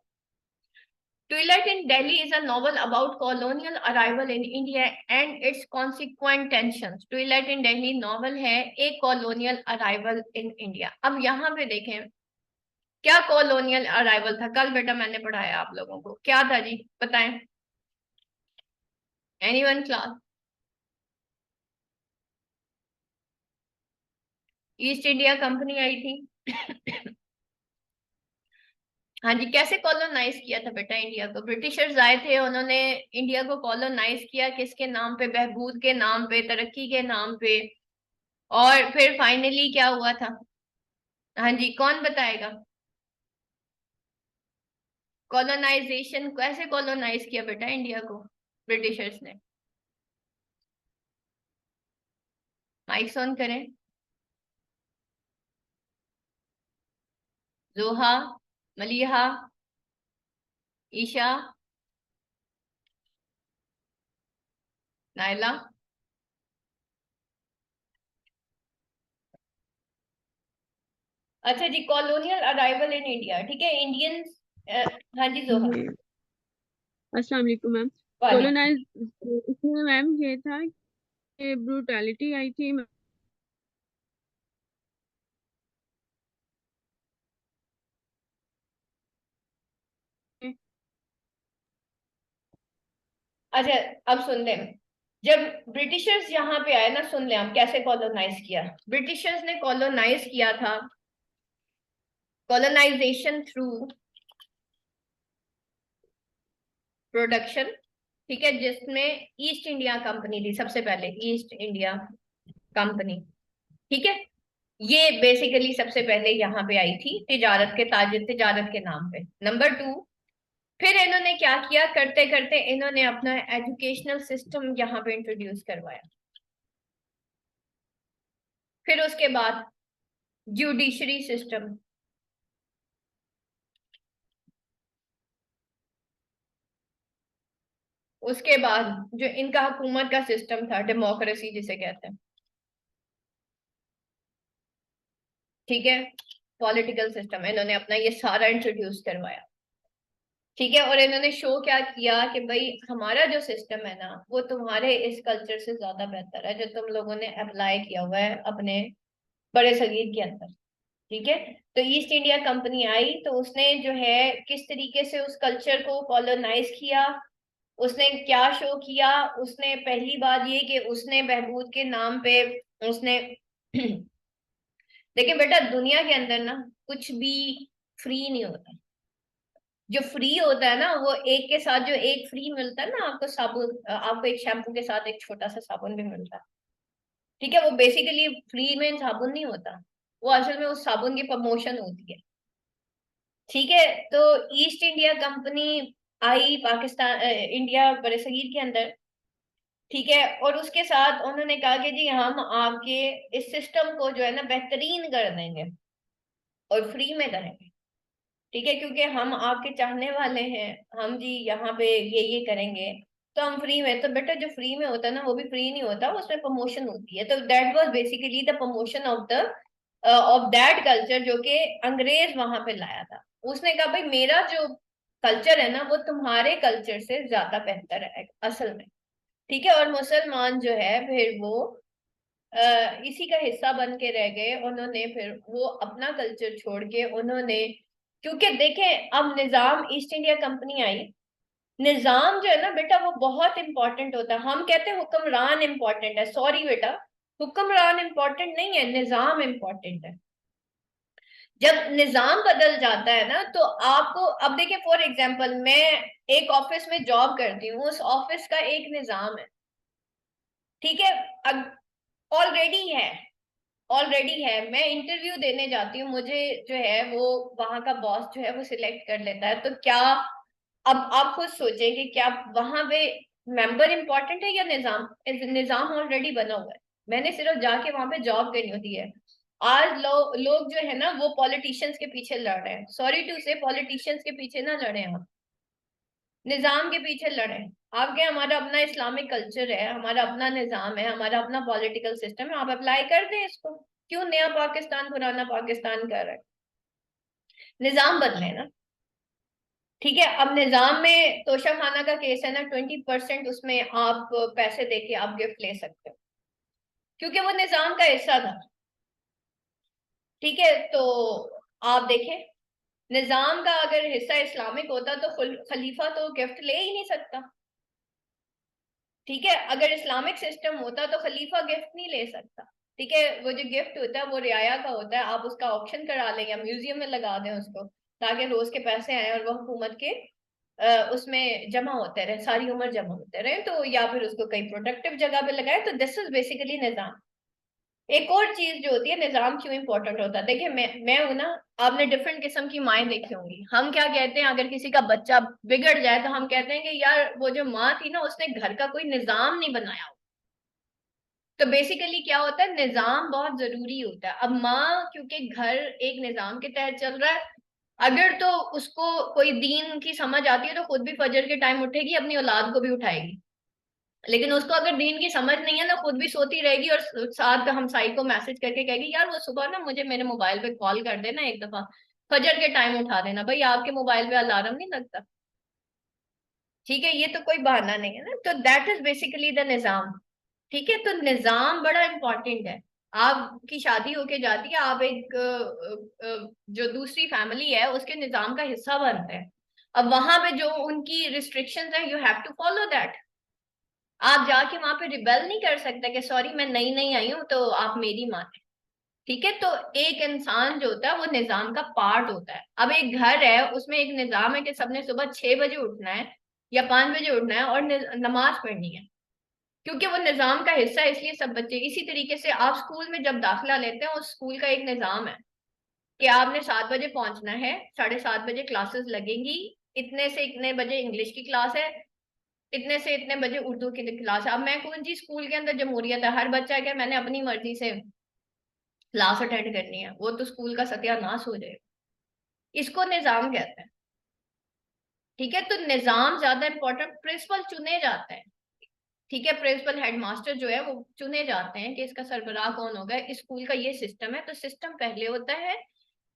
Twilight in Delhi is a novel about colonial arrival in India and its consequent tensions. Twilight in Delhi novel है एक कॉलोनियल अराइवल इन इंडिया। अब यहाँ पे देखें क्या कॉलोनियल अराइवल था। कल बेटा मैंने पढ़ाया आप लोगों को, क्या था जी बताएं? Anyone class? East India Company आई थी। हाँ जी, कैसे कॉलोनाइज किया था बेटा इंडिया को? ब्रिटिशर्स आए थे, उन्होंने इंडिया को कॉलोनाइज किया किसके नाम पे? बहबूद के नाम पे, तरक्की के नाम पे। और फिर फाइनली क्या हुआ था? हाँ जी, कौन बताएगा? कॉलोनाइजेशन कैसे कॉलोनाइज किया बेटा इंडिया को ब्रिटिशर्स ने? माइक ऑन करें। जोहा, मलिहा, ईशा, नायला। अच्छा जी, कॉलोनियल अराइवल इन इंडिया, ठीक है, इंडियंस। हाँ जी जोहा। ये अस्सलाम वालेकुम मैम। वालेकुम। कॉलोनाइज इसमें मैम ये था कि ब्रूटैलिटी आई थी। अच्छा, अब सुन ले। जब ब्रिटिशर्स यहाँ पे आए ना, सुन ले हम कैसे कॉलोनाइज किया। ब्रिटिशर्स ने कॉलोनाइज किया था कॉलोनाइजेशन थ्रू प्रोडक्शन, ठीक है, जिसमें ईस्ट इंडिया कंपनी थी सबसे पहले, ईस्ट इंडिया कंपनी। ठीक है, ये बेसिकली सबसे पहले यहाँ पे आई थी तिजारत के ताज तिजारत के नाम पे। नंबर टू, फिर इन्होंने क्या किया, करते करते इन्होंने अपना एजुकेशनल सिस्टम यहाँ पे इंट्रोड्यूस करवाया। फिर उसके बाद जुडिशरी सिस्टम, उसके बाद जो इनका हुकूमत का सिस्टम था, डेमोक्रेसी जिसे कहते हैं, ठीक है, पॉलिटिकल सिस्टम, इन्होंने अपना ये सारा इंट्रोड्यूस करवाया। ठीक है, और इन्होंने शो क्या किया कि भाई हमारा जो सिस्टम है ना वो तुम्हारे इस कल्चर से ज्यादा बेहतर है जो तुम लोगों ने अप्लाई किया हुआ है अपने बड़े सगीर के अंदर। ठीक है, तो ईस्ट इंडिया कंपनी आई तो उसने जो है किस तरीके से उस कल्चर को कॉलोनाइज किया, उसने क्या शो किया। उसने पहली बात ये कि उसने बहबूद के नाम पे उसने देखिए बेटा दुनिया के अंदर ना कुछ भी फ्री नहीं होता। जो फ्री होता है ना वो एक के साथ, जो एक फ्री मिलता है ना आपको साबुन, आपको एक शैम्पू के साथ एक छोटा सा साबुन भी मिलता है। ठीक है, वो बेसिकली फ्री में साबुन नहीं होता, वो असल में उस साबुन की प्रमोशन होती है। ठीक है, तो ईस्ट इंडिया कंपनी आई पाकिस्तान इंडिया बरसगीर के अंदर। ठीक है, और उसके साथ उन्होंने कहा कि जी हम आपके इस सिस्टम को जो है ना बेहतरीन कर देंगे और फ्री में करेंगे। ठीक है, क्योंकि हम आपके चाहने वाले हैं, हम जी यहाँ पे ये करेंगे, तो हम फ्री में। तो बेटा जो फ्री में होता है ना वो भी फ्री नहीं होता, उसमें प्रमोशन होती है। तो that was basically the promotion of that culture जो कि अंग्रेज वहां पे लाया था। उसने कहा भाई मेरा जो कल्चर है ना वो तुम्हारे कल्चर से ज्यादा बेहतर है असल में। ठीक है, और मुसलमान जो है फिर वो इसी का हिस्सा बन के रह गए। उन्होंने फिर वो अपना कल्चर छोड़ के उन्होंने, क्योंकि देखें अब निजाम, ईस्ट इंडिया कंपनी आई, निजाम जो है ना बेटा वो बहुत इंपॉर्टेंट होता है। हम कहते हैं हुक्मरान इंपॉर्टेंट है, सॉरी बेटा, हुक्मरान इंपॉर्टेंट नहीं है, निजाम इंपॉर्टेंट है। जब निजाम बदल जाता है ना तो आपको, अब देखिए फॉर एग्जाम्पल मैं एक ऑफिस में जॉब करती हूँ, उस ऑफिस का एक निजाम है। ठीक है, अब ऑलरेडी है मैं इंटरव्यू देने जाती हूँ, मुझे जो है वो वहां का बॉस जो है वो सिलेक्ट कर लेता है, तो क्या, अब आप खुद सोचें कि क्या वहां पे मेंबर इंपॉर्टेंट है या निजाम? निजाम ऑलरेडी बना हुआ है, मैंने सिर्फ जाके वहां पे जॉब करनी होती है। आज लोग जो है ना वो पॉलिटिशियंस के पीछे लड़ रहे हैं। सॉरी टू से, पॉलिटिशियंस के पीछे ना लड़े आप, निजाम के पीछे लड़े। आपके हमारा अपना इस्लामिक कल्चर है, हमारा अपना निजाम है, हमारा अपना पॉलिटिकल सिस्टम है, आप अप्लाई कर दें इसको। क्यों नया पाकिस्तान पुराना पाकिस्तान कर रहे हैं? निजाम बदले ना। ठीक है, अब निजाम में तोशा खाना का केस है ना, 20% उसमें आप पैसे देके आप गिफ्ट ले सकते हो, क्योंकि वो निजाम का हिस्सा था। ठीक है, तो आप देखें, निजाम का अगर हिस्सा इस्लामिक होता तो खलीफा तो गिफ्ट ले ही नहीं सकता। ठीक है, अगर इस्लामिक सिस्टम होता तो खलीफा गिफ्ट नहीं ले सकता। ठीक है, वो जो गिफ्ट होता है वो रियाया का होता है, आप उसका ऑप्शन करा लें या म्यूजियम में लगा दें उसको, ताकि रोज के पैसे आए और वो हुकूमत के उसमें जमा होते रहे, सारी उम्र जमा होते रहे। तो या फिर उसको कहीं प्रोडक्टिव जगह पे लगाए। तो दिस इज बेसिकली निजाम। एक और चीज जो होती है, निजाम क्यों इंपॉर्टेंट होता है, देखिए मैं हूं ना, आपने डिफरेंट किस्म की माएँ देखी होंगी। हम क्या कहते हैं, अगर किसी का बच्चा बिगड़ जाए तो हम कहते हैं कि यार वो जो माँ थी ना उसने घर का कोई निजाम नहीं बनाया। तो बेसिकली क्या होता है, निजाम बहुत जरूरी होता है। अब माँ क्योंकि घर एक निजाम के तहत चल रहा है, अगर तो उसको कोई दीन की समझ आती है तो खुद भी फजर के टाइम उठेगी, अपनी औलाद को भी उठाएगी। लेकिन उसको अगर दीन की समझ नहीं है ना, खुद भी सोती रहेगी और साथ हमसाई को मैसेज करके कहेगी यार वो सुबह ना मुझे मेरे मोबाइल पे कॉल कर देना एक दफा, फजर के टाइम उठा देना। भाई आपके मोबाइल पे अलार्म नहीं लगता? ठीक है, ये तो कोई बहाना नहीं है ना। तो दैट इज बेसिकली द निजाम। ठीक है, तो निजाम बड़ा इंपॉर्टेंट है। आपकी शादी होके जाती है, आप एक जो दूसरी फैमिली है उसके निजाम का हिस्सा बनते हैं। अब वहां पे जो उनकी रिस्ट्रिक्शंस है, you have to follow that. आप जाके वहां पे रिबेल नहीं कर सकते कि सॉरी मैं नई नई आई हूं तो आप मेरी माने। ठीक है, तो एक इंसान जो होता है वो निजाम का पार्ट होता है। अब एक घर है उसमें एक निजाम है कि सबने सुबह 6 बजे उठना है या 5 बजे उठना है और नमाज पढ़नी है, क्योंकि वो निजाम का हिस्सा है, इसलिए सब बच्चे। इसी तरीके से आप स्कूल में जब दाखिला लेते हैं, उस स्कूल का एक निजाम है कि आपने 7 बजे पहुंचना है, 7:30 बजे क्लासेस लगेंगी, इतने से इतने बजे इंग्लिश की क्लास है, इतने से इतने बजे उर्दू की क्लास है। अब मैं कौन सी स्कूल के अंदर जमहूरियत है, हर बच्चा क्या मैंने अपनी मर्जी से क्लास अटेंड करनी है, वो तो स्कूल का सत्यानाश हो जाएगा। इसको निजाम कहते हैं। ठीक है, तो निजाम ज्यादा इंपॉर्टेंट। प्रिंसिपल चुने जाते हैं। ठीक है, प्रिंसिपल हेडमास्टर जो है वो चुने जाते हैं कि इसका सरबराह कौन होगा। इस स्कूल का ये सिस्टम है, तो सिस्टम पहले होता है,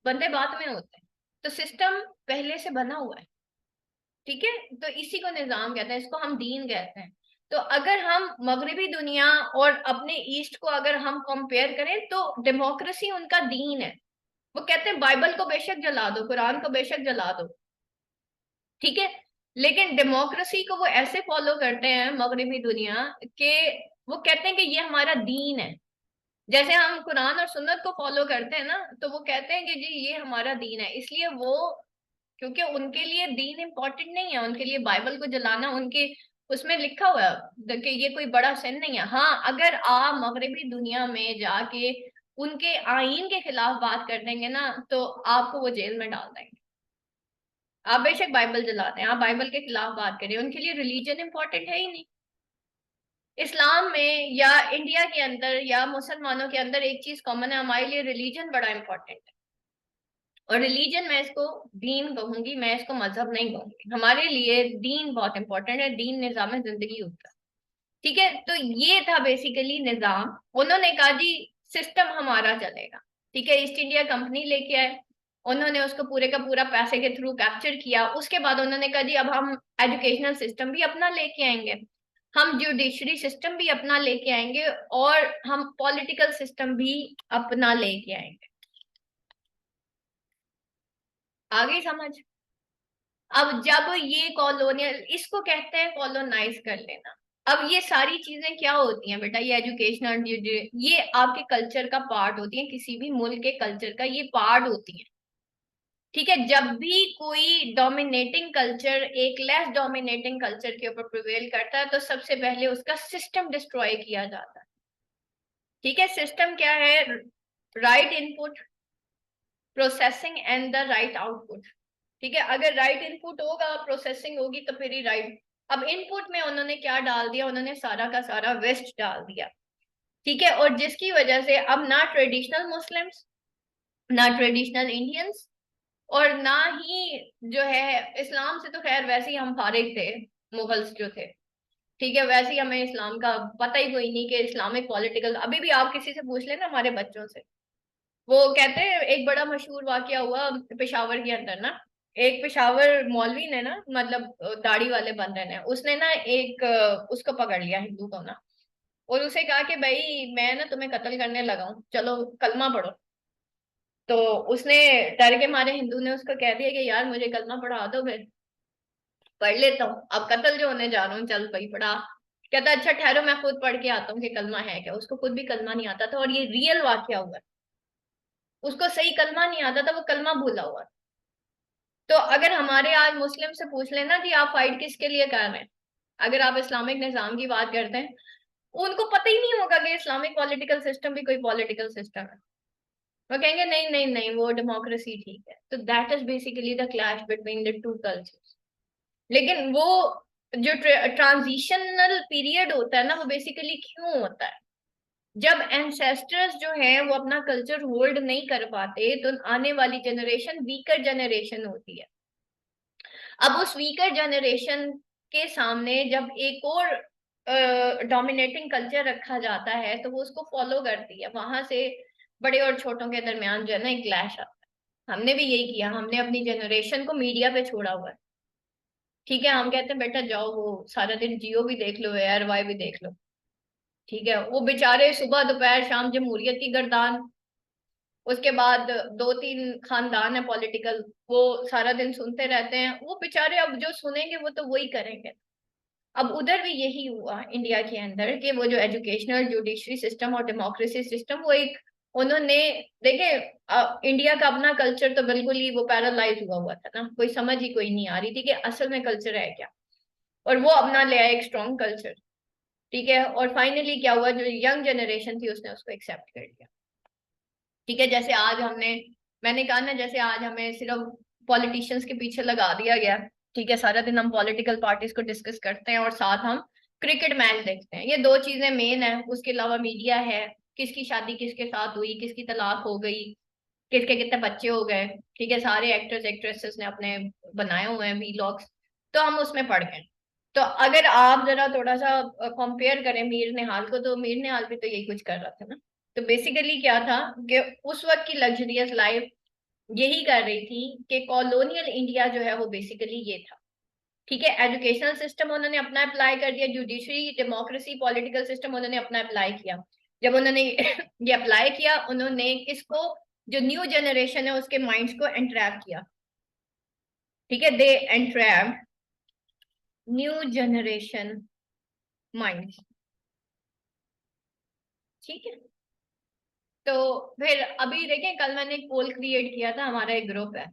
बंदे बाद में होते हैं। तो सिस्टम पहले से बना हुआ है। ठीक है, तो इसी को निजाम कहते हैं, इसको हम दीन कहते हैं। तो अगर हम मगरिबी दुनिया और अपने ईस्ट को अगर हम कंपेयर करें तो डेमोक्रेसी उनका दीन है। वो कहते हैं बाइबल को बेशक जला दो, कुरान को बेशक जला दो। ठीक है, लेकिन डेमोक्रेसी को वो ऐसे फॉलो करते हैं मगरिबी दुनिया के, वो कहते हैं कि ये हमारा दीन है। जैसे हम कुरान और सुन्नत को फॉलो करते हैं ना, तो वो कहते हैं कि जी ये हमारा दीन है। इसलिए वो, क्योंकि उनके लिए दीन इंपॉर्टेंट नहीं है, उनके लिए बाइबल को जलाना उनके उसमें लिखा हुआ है कि ये कोई बड़ा सिन नहीं है। हाँ, अगर आप मगरिबी दुनिया में जाके उनके आईन के खिलाफ बात कर देंगे ना, तो आपको वो जेल में डाल देंगे। आप बेशक बाइबल जलाते हैं, आप बाइबल के खिलाफ बात करें, उनके लिए रिलीजन इंपॉर्टेंट है ही नहीं। इस्लाम में या इंडिया के अंदर या मुसलमानों के अंदर एक चीज कॉमन है, हमारे लिए रिलीजन बड़ा इंपॉर्टेंट है। और रिलीजन मैं इसको दीन कहूंगी, मैं इसको मजहब नहीं कहूंगी। हमारे लिए दीन बहुत इंपॉर्टेंट है, दीन निजाम जिंदगी होता है। ठीक है, तो ये था बेसिकली निजाम। उन्होंने कहा जी सिस्टम हमारा चलेगा। ठीक है, ईस्ट इंडिया कंपनी लेके आए, उन्होंने उसको पूरे का पूरा पैसे के थ्रू कैप्चर किया। उसके बाद उन्होंने कहा जी अब हम एजुकेशनल सिस्टम भी अपना लेके आएंगे, हम जुडिशरी सिस्टम भी अपना लेके आएंगे, और हम पॉलिटिकल सिस्टम भी अपना लेके आएंगे। आ गई समझ? अब जब ये कॉलोनियल, इसको कहते हैं कॉलोनाइज कर लेना। अब ये सारी चीजें क्या होती हैं बेटा, ये एजुकेशनल, ये आपके कल्चर का पार्ट होती है, किसी भी मुल्क के कल्चर का ये पार्ट होती है। ठीक है, जब भी कोई डोमिनेटिंग कल्चर एक लेस डोमिनेटिंग कल्चर के ऊपर प्रिवेल करता है, तो सबसे पहले उसका सिस्टम डिस्ट्रॉय किया जाता है। ठीक है, सिस्टम क्या है? Right input, processing and the right output. ठीक है, अगर राइट इनपुट होगा, प्रोसेसिंग होगी, तो फिर ही राइट। अब इनपुट में उन्होंने क्या डाल दिया, उन्होंने सारा का सारा वेस्ट डाल दिया। ठीक है, और जिसकी वजह से अब ना ट्रेडिशनल मुस्लिम्स, ना ट्रेडिशनल इंडियंस, और ना ही जो है इस्लाम से, तो खैर वैसे ही हम फारिग थे, मुगल्स जो थे, ठीक है, वैसे ही हमें इस्लाम का पता ही कोई नहीं कि इस्लामिक पॉलिटिकल, अभी भी आप किसी से पूछ लेना हमारे बच्चों से, वो कहते हैं, एक बड़ा मशहूर वाकया हुआ पेशावर के अंदर ना, एक पेशावर मौलवी ने ना, मतलब दाढ़ी वाले बंदे ने, उसने ना एक उसको पकड़ लिया हिंदू को ना, और उसे कहा कि भाई मैं ना तुम्हें कत्ल करने लगा हूँ, चलो कलमा पढ़ो। तो उसने डर के मारे, हिंदू ने उसको कह दिया कि यार मुझे कलमा पढ़ा दो, फिर पढ़ लेता हूँ, अब कत्ल जो होने जा रहा हूँ, चल भाई पढ़ा। कहता अच्छा ठहरो मैं खुद पढ़ के आता हूँ कि कलमा है क्या, उसको खुद भी कलमा नहीं आता था, और ये रियल वाकया हुआ है। उसको सही कलमा नहीं आता था, वो कलमा भूला हुआ। तो अगर हमारे आज मुस्लिम से पूछ लेना कि आप फाइट किसके लिए कर रहे हैं, अगर आप इस्लामिक निजाम की बात करते हैं, उनको पता ही नहीं होगा कि इस्लामिक पॉलिटिकल सिस्टम भी कोई पॉलिटिकल सिस्टम है। वो कहेंगे नहीं नहीं नहीं, वो डेमोक्रेसी ठीक है। तो that is basically the clash between the to cultures. लेकिन वो जो ट्रांजिशनल पीरियड होता है ना, वो बेसिकली क्यों होता है, जब एंसेस्टर्स जो है वो अपना कल्चर होल्ड नहीं कर पाते, तो आने वाली जनरेशन वीकर जनरेशन होती है। अब उस वीकर जनरेशन के सामने जब एक और डोमिनेटिंग कल्चर रखा जाता है, तो वो उसको फॉलो करती है, वहां से बड़े और छोटों के दरमियान जो है ना एक क्लैश आता है। हमने भी यही किया, हमने अपनी जनरेशन को मीडिया पे छोड़ा हुआ है। ठीक है, हम कहते हैं बेटा जाओ वो सारा दिन जियो भी देख लो, एयर वाई भी देख लो। ठीक है, वो बेचारे सुबह दोपहर शाम जमहूरियत की गर्दान, उसके बाद दो तीन खानदान है पॉलिटिकल, वो सारा दिन सुनते रहते हैं, वो बेचारे अब जो सुनेंगे वो तो वही करेंगे। अब उधर भी यही हुआ इंडिया के अंदर कि वो जो एजुकेशनल जुडिशरी सिस्टम और डेमोक्रेसी सिस्टम, वो एक उन्होंने देखे, इंडिया का अपना कल्चर तो बिल्कुल ही वो पैरालाइज हुआ हुआ था ना, कोई समझ ही कोई नहीं आ रही थी कि असल में कल्चर है क्या। और वो अपना ले आए एक स्ट्रॉन्ग कल्चर। ठीक है, और फाइनली क्या हुआ, जो यंग जनरेशन थी उसने उसको एक्सेप्ट कर लिया। ठीक है, जैसे आज हमने, मैंने कहा ना, जैसे आज हमें सिर्फ पॉलिटिशियंस के पीछे लगा दिया गया। ठीक है, सारा दिन हम पॉलिटिकल पार्टीज को डिस्कस करते हैं और साथ हम क्रिकेट मैच देखते हैं, ये दो चीजें मेन है। उसके अलावा मीडिया है, किसकी शादी किसके साथ हुई, किसकी तलाक हो गई, किसके कितने बच्चे हो गए। ठीक है, सारे एक्टर्स एक्ट्रेसेस ने अपने बनाए हुए हैं वीलॉग्स, तो हम उसमें पढ़ गए। तो अगर आप जरा थोड़ा सा कंपेयर करें मीर निहाल को, तो मीर निहाल भी तो यही कुछ कर रहा था ना। तो बेसिकली क्या था कि उस वक्त की लग्जरियस लाइफ यही कर रही थी कि कॉलोनियल इंडिया जो है वो बेसिकली ये था। ठीक है, एजुकेशनल सिस्टम उन्होंने अपना अप्लाई कर दिया, जुडिशरी डेमोक्रेसी पॉलिटिकल सिस्टम उन्होंने अपना अप्लाई किया। जब उन्होंने ये अप्लाई किया, उन्होंने किसको, जो न्यू जनरेशन है उसके माइंड्स को एंट्रैप किया। ठीक है, दे एंट्रैप न्यू जनरेशन माइंड्स। ठीक है, तो फिर अभी देखें, कल मैंने एक पोल क्रिएट किया था, हमारा एक ग्रुप है।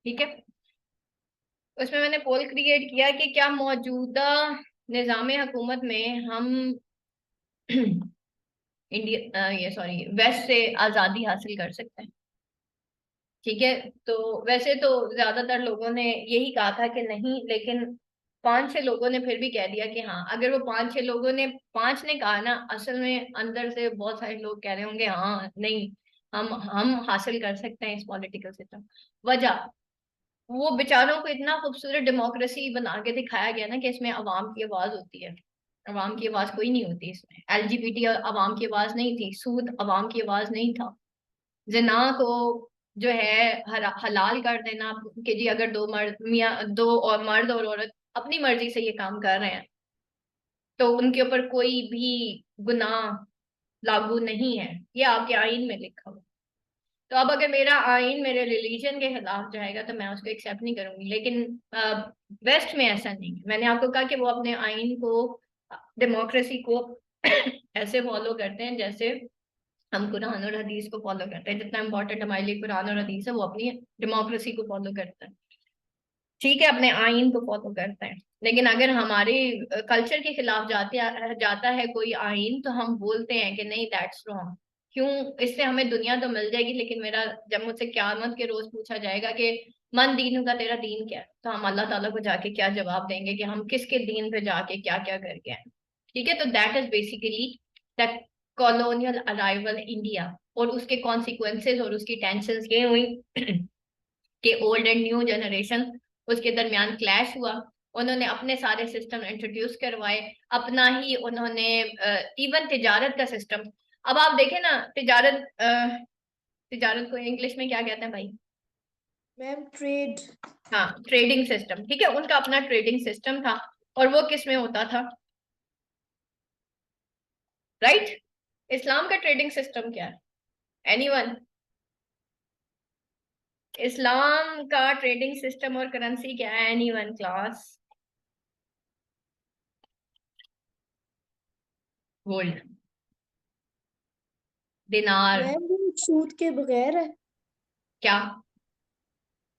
ठीक है, उसमें मैंने पोल क्रिएट किया कि क्या मौजूदा निज़ाम हुकूमत में हम इंडिया ये सॉरी वेस्ट से आज़ादी हासिल कर सकते हैं। ठीक है, तो वैसे तो ज्यादातर लोगों ने यही कहा था कि नहीं, लेकिन पांच छह लोगों ने फिर भी कह दिया कि हाँ। अगर वो पांच छह लोगों ने, पांच ने कहा ना, असल में अंदर से बहुत सारे लोग कह रहे होंगे हाँ नहीं, हम हासिल कर सकते हैं इस पॉलिटिकल सिस्टम। वजह, वो बेचारों को इतना खूबसूरत डेमोक्रेसी बना के दिखाया गया ना कि इसमें अवाम की आवाज होती है। अवाम की आवाज कोई नहीं होती इसमें, एलजीबीटी अवाम की आवाज नहीं थी, सूद अवाम की आवाज नहीं था, जिना को जो है हलाल कर देना कि जी अगर दो मर्द मियाँ, दो और मर्द और औरत अपनी मर्जी से ये काम कर रहे हैं तो उनके ऊपर कोई भी गुनाह लागू नहीं है, ये आपके आइन में लिखा हुआ। तो अब अगर मेरा आइन मेरे रिलीजन के खिलाफ जाएगा तो मैं उसको एक्सेप्ट नहीं करूंगी। लेकिन वेस्ट में ऐसा नहीं है। मैंने आपको कहा कि वो अपने आइन को, डेमोक्रेसी को ऐसे फॉलो करते हैं जैसे हम कुरान और हदीस को फॉलो करते हैं। जितना इंपॉर्टेंट हमारे लिए कुरान और हदीस है, वो अपनी डेमोक्रेसी को फॉलो करता है। ठीक है, अपने आइन को फॉलो करते हैं। लेकिन अगर हमारे कल्चर के खिलाफ जाता है कोई आइन, तो हम बोलते हैं कि नहीं, दैट्स रॉन्ग। क्यों? इससे हमें दुनिया तो मिल जाएगी, लेकिन मेरा जब मुझसे क्यामत के रोज पूछा जाएगा कि मन दीन का, तेरा दीन क्या है, तो हम अल्लाह ताला को जाके क्या जवाब देंगे कि हम किसके दीन पे जाके क्या क्या करके आए। ठीक है, तो that is basically the colonial arrival India और उसके कॉन्सिक्वेंसेस और उसकी टेंशंस ये हुई कि ओल्ड एंड न्यू जनरेशन उसके दरमियान क्लैश हुआ। उन्होंने अपने सारे सिस्टम इंट्रोड्यूस करवाए, अपना ही उन्होंने इवन तिजारत का सिस्टम। अब आप देखें ना, तिजारत को इंग्लिश में क्या कहते हैं भाई? Ma'am trade. हाँ, ट्रेडिंग सिस्टम। ठीक है, उनका अपना ट्रेडिंग सिस्टम था। और वो किस में होता था? राइट। इस्लाम का ट्रेडिंग सिस्टम क्या है? एनीवन? इस्लाम का ट्रेडिंग सिस्टम और करेंसी क्या है? Anyone class? गोल्ड, दिनार। मैम वो सूद के बगैर है, क्या?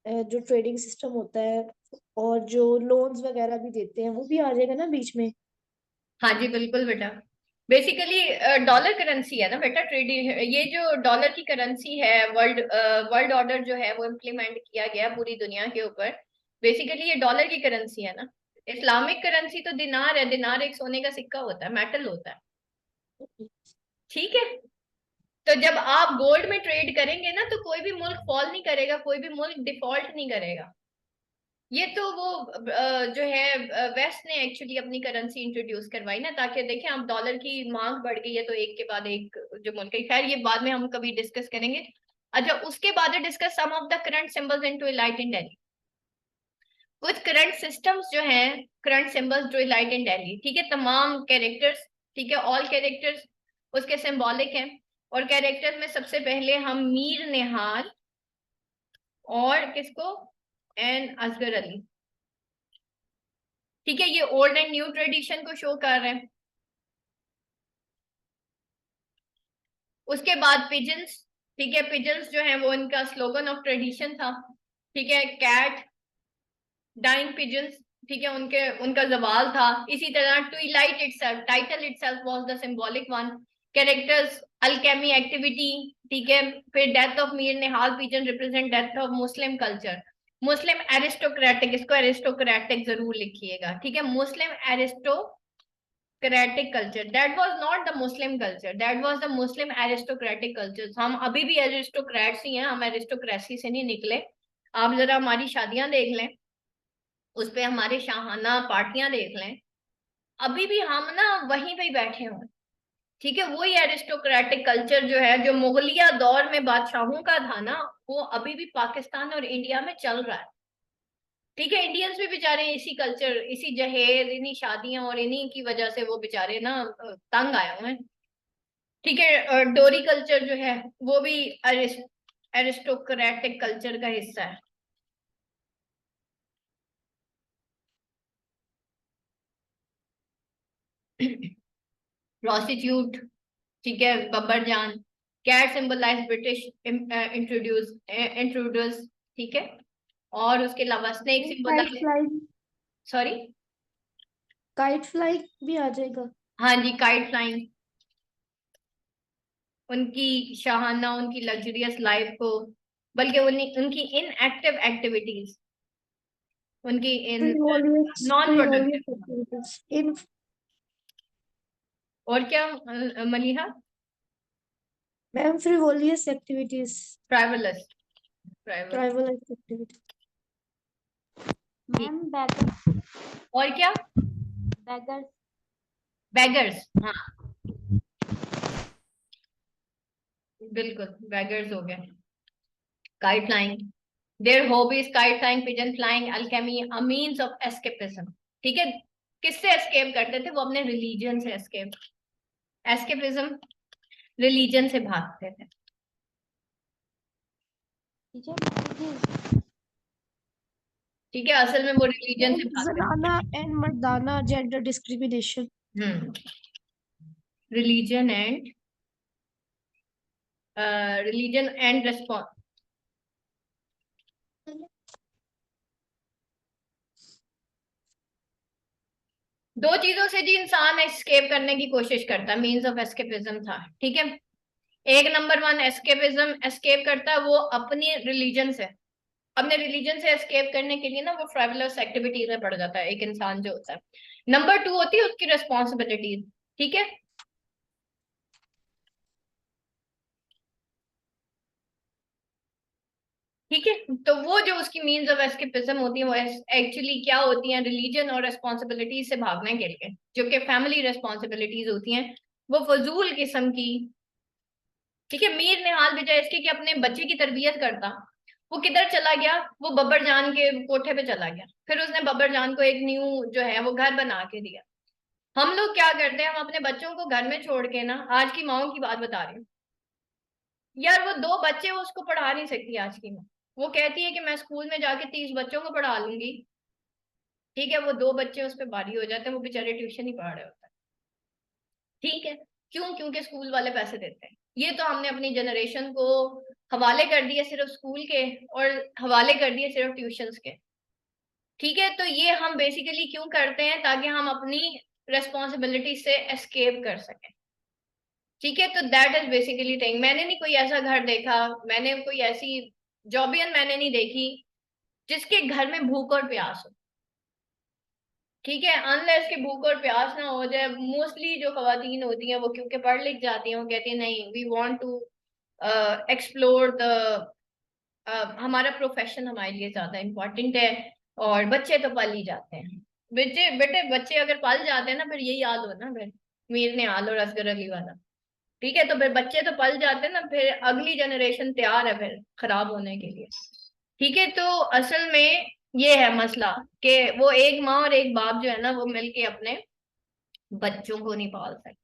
जो ट्रेडिंग सिस्टम होता है और जो लोन्स वगैरह भी देते हैं वो भी आ जाएगा ना बीच में। हाँ जी बिल्कुल बेटा। बेसिकली डॉलर करेंसी है ना बेटा ट्रेडिंग। ये जो डॉलर की करेंसी है, वर्ल्ड ऑर्डर जो है वो इम्प्लीमेंट किया गया पूरी दुनिया के ऊपर। बेसिकली ये डॉलर की करेंसी है ना। इस्लामिक करेंसी तो दिनार है। दिनार एक सोने का सिक्का होता है, मेटल होता है। ठीक है। तो जब आप गोल्ड में ट्रेड करेंगे ना, तो कोई भी मुल्क फॉल नहीं करेगा, कोई भी मुल्क डिफॉल्ट नहीं करेगा। ये तो वो जो है वेस्ट ने एक्चुअली अपनी करेंसी इंट्रोड्यूस करवाई ना, ताकि देखें अब डॉलर की मांग बढ़ गई है तो एक के बाद एक जो मुल्क है। खैर ये बाद में हम कभी डिस्कस करेंगे। अच्छा, उसके बाद discuss some of the current symbols in Twilight in Delhi. कुछ करंट सिस्टम्स जो हैं, current symbols Twilight in Delhi. ठीक है, तमाम कैरेक्टर्स, ठीक है, ऑल कैरेक्टर्स उसके सिंबॉलिक हैं। और कैरेक्टर्स में सबसे पहले हम मीर निहाल और किसको, एन असगर अली। ठीक है, ये ओल्ड एंड न्यू ट्रेडिशन को शो कर रहे हैं। उसके बाद पिजन्स। ठीक है, पिजन्स जो है वो इनका स्लोगन ऑफ ट्रेडिशन था। ठीक है, कैट, डाइंग पिजन्स। ठीक है, उनके उनका जवाल था। इसी तरह Twilight itself, title itself was the symbolic one. Characters, alchemy activity. ठीक है, फिर death of Mir Nihal pigeon represent death of Muslim culture. Muslim aristocratic, इसको एरिस्टोक्रेटिक जरूर लिखिएगा। ठीक है, Muslim aristocratic culture, that was not the Muslim culture, that was the Muslim aristocratic culture. हम अभी भी एरिस्टोक्रेट्स ही हैं, हम एरिस्टोक्रेसी से नहीं निकले। आप जरा हमारी शादियां देख लें, उस पे हमारे शाहाना पार्टियां देख लें, अभी भी हम ना वहीं पे ही बैठे हुए। ठीक है, वही एरिस्टोक्रेटिक कल्चर जो है, जो मुगलिया दौर में बादशाहों का था ना, वो अभी भी पाकिस्तान और इंडिया में चल रहा है। ठीक है, इंडियंस भी बेचारे इसी कल्चर, इसी जहेज, इन्हीं शादियां और इन्हीं की वजह से वो बेचारे ना तंग आए हुए हैं। ठीक है, डोरी कल्चर जो है वो भी एरिस्टोक्रेटिक कल्चर का हिस्सा है। प्रोस्टिट्यूट, ठीक है, Babbar Jaan. Cat symbolize British introduce. ठीक है, और उसके अलावा snake kite symbolize, fly, sorry, kite fly भी आ जाएगा। हाँ जी, काइट फ्लाइंग। उनकी शाहाना, उनकी लग्जरियस लाइफ को, बल्कि उनकी इनएक्टिव एक्टिविटीज, उनकी इन frivolous non frivolous productive. Activities इन। और क्या Maliha? Ma'am frivolous activities, travellers, travel. Trivial activities. Ma'am beggar, और क्या? बैगर। बैगर्स, हाँ बिल्कुल, बैगर्स हो गए। Kite flying, their hobbies kite flying, pigeon flying, alchemy, a means of escapism. ठीक है, किससे एस्केप करते थे वो? अपने रिलीजन से एस्केप, एस्केपिज्म, रिलीजन से भागते थे। टीचर ठीक है, असल में वो रिलीजन से भागते थे। जनाना and Mardana gender discrimination. Hmm, religion and religion and response. दो चीजों से जी इंसान एस्केप करने की कोशिश करता है, मीन्स ऑफ एस्केपिज्म था। ठीक है, एक नंबर वन एस्केपिज्म, एस्केप करता है वो अपनी रिलीजन से। अपने रिलीजन से एस्केप करने के लिए ना वो ट्रैवलर्स एक्टिविटीज में पड़ जाता है एक इंसान जो होता है। नंबर टू होती है उसकी रेस्पॉन्सिबिलिटीज। ठीक है, ठीक है, तो वो जो उसकी मीन्स ऑफ एस्केपिज्म होती है वो एक्चुअली क्या होती हैं, रिलीजन और रेस्पॉन्सिबिलिटीज से भागने के लिए, जो कि फैमिली रेस्पॉन्सिबिलिटीज होती हैं, वो फजूल किस्म की। ठीक है, मीर निहाल बजाय इसके कि अपने बच्चे की तरबियत करता, वो किधर चला गया, वो बब्बर जान के कोठे पे चला गया, फिर उसने बब्बर जान को एक न्यू जो है वो घर बना के दिया। हम लोग क्या करते हैं, हम अपने बच्चों को घर में छोड़ के ना, आज की माओ की बात बता रही हूँ यार, वो 2 बच्चे वो उसको पढ़ा नहीं सकती आज की माँ। वो कहती है कि मैं स्कूल में जाके 30 बच्चों को पढ़ा लूंगी। ठीक है, वो 2 बच्चे उस पर भारी हो जाते हैं, वो बेचारे ट्यूशन ही पढ़ा रहे होते हैं। ठीक है, क्यों? क्योंकि स्कूल वाले पैसे देते हैं। ये तो हमने अपनी जनरेशन को हवाले कर दिए सिर्फ स्कूल के, और हवाले कर दिए सिर्फ ट्यूशंस के। ठीक है, तो ये हम बेसिकली क्यों करते हैं, ताकि हम अपनी रेस्पॉन्सिबिलिटी से एस्केप कर सकें। ठीक है, तो दैट इज बेसिकली थिंग। मैंने नहीं कोई ऐसा घर देखा, मैंने कोई ऐसी जॉबियन मैंने नहीं देखी जिसके घर में भूख और प्यास हो। ठीक है, अनलेस के भूख और प्यास ना हो जाए। मोस्टली जो खवातीन होती हैं वो क्योंकि पढ़ लिख जाती हैं, वो कहती हैं नहीं, we want to explore the, हमारा प्रोफेशन हमारे लिए ज्यादा इम्पोर्टेंट है, और बच्चे तो पल ही जाते हैं। बेटे बेटे बच्चे अगर पल जाते हैं ना, फिर यही याद हो ना, फिर मीर निहाल और असगर अली वाला। ठीक है, तो फिर बच्चे तो पल जाते हैं ना, फिर अगली जनरेशन तैयार है फिर खराब होने के लिए। ठीक है, तो असल में ये है मसला कि वो एक माँ और एक बाप जो है ना, वो मिलके अपने बच्चों को नहीं पाल सकते।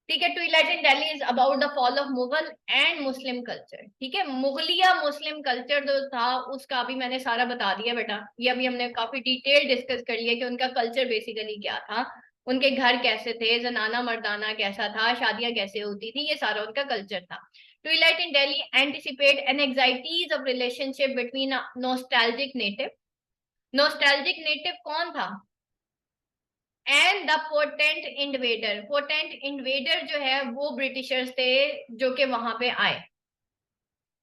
ठीक है, twilight in Delhi is about the fall of Mughal and Muslim culture. ठीक है, मुगलिया मुस्लिम कल्चर जो था उसका अभी मैंने सारा बता दिया बेटा। ये अभी हमने काफी डिटेल डिस्कस कर लिया कि उनका कल्चर बेसिकली क्या था, उनके घर कैसे थे, जनाना मर्दाना कैसा था, शादियां कैसे होती थी, ये सारा उनका कल्चर था। Twilight in Delhi anticipate an anxieties of relationship between nostalgic native. Nostalgic native कौन था? And the potent invader. Potent invader जो है वो ब्रिटिशर्स थे, जो कि वहां पे आए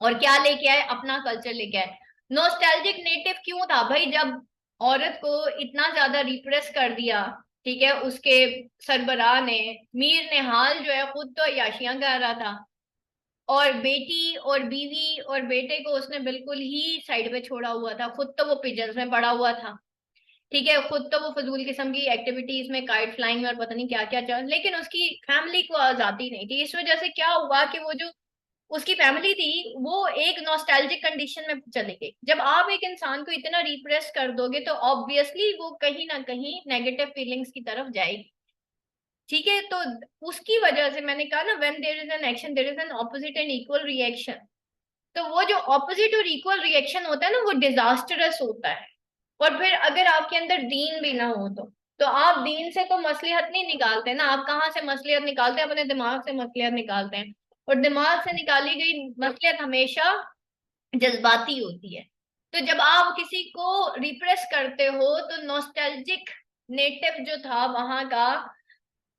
और क्या लेके आए, अपना कल्चर लेके आए। नॉस्टैल्जिक नेटिव क्यों था भाई? जब औरत को इतना ज्यादा रिप्रेस कर दिया, ठीक है, उसके सरबराह ने, मीर निहाल जो है खुद तो अय्याशियां कर रहा था, और बेटी और बीवी और बेटे को उसने बिल्कुल ही साइड पे छोड़ा हुआ था, खुद तो वो पिजन्स में पड़ा हुआ था। ठीक है, खुद तो वो फजूल किस्म की एक्टिविटीज में, काइट फ्लाइंग में और पता नहीं क्या क्या चल, लेकिन उसकी फैमिली को आजादी नहीं थी। इस वजह से क्या हुआ कि वो जो उसकी फैमिली थी वो एक नॉस्टैल्जिक कंडीशन में चली गई। जब आप एक इंसान को इतना रिप्रेस कर दोगे तो ऑब्वियसली वो कहीं ना कहीं नेगेटिव फीलिंग्स की तरफ जाएगी। ठीक है, तो उसकी वजह से मैंने कहा ना, when there is an action there is an opposite and equal reaction. तो वो जो ऑपोजिट और इक्वल रिएक्शन होता है ना, वो डिजास्टरस होता है। और फिर अगर आपके अंदर दीन भी ना हो तो आप दीन से तो मसलिहत नहीं निकालते ना। आप कहाँ से मसलिहत निकालते हैं? अपने दिमाग से मसलिहत निकालते हैं, और दिमाग से निकाली गई मसलिहत हमेशा जज्बाती होती है। तो जब आप किसी को रिप्रेस करते हो तो नॉस्टैल्जिक नेटिव जो था वहां का,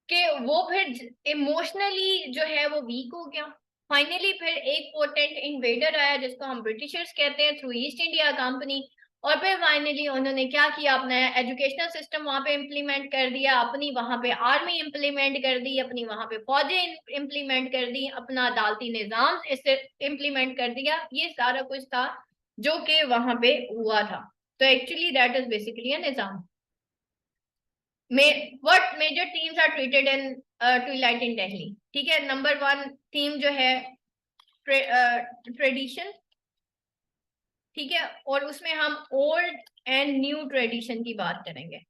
कि वो फिर इमोशनली जो है वो वीक हो गया। फाइनली फिर एक पोटेंट इन्वेडर आया जिसको हम ब्रिटिशर्स कहते हैं, थ्रू ईस्ट इंडिया कंपनी। और फिर फाइनली उन्होंने क्या किया, अपना एजुकेशनल सिस्टम वहां पे इम्प्लीमेंट कर दिया, अपनी वहां पे आर्मी इम्प्लीमेंट कर दी, अपनी वहां पे फौजें इम्प्लीमेंट कर दी, अपना अदालती निजाम इससे इम्प्लीमेंट कर दिया। ये सारा कुछ था जो कि वहां पे हुआ था। तो actually that is basically a Nizam. what major themes are treated in Twilight in Delhi? ठीक है, नंबर 1 थीम जो है ट्रेडिशन। ठीक है, और उसमें हम ओल्ड एंड न्यू ट्रेडिशन की बात करेंगे।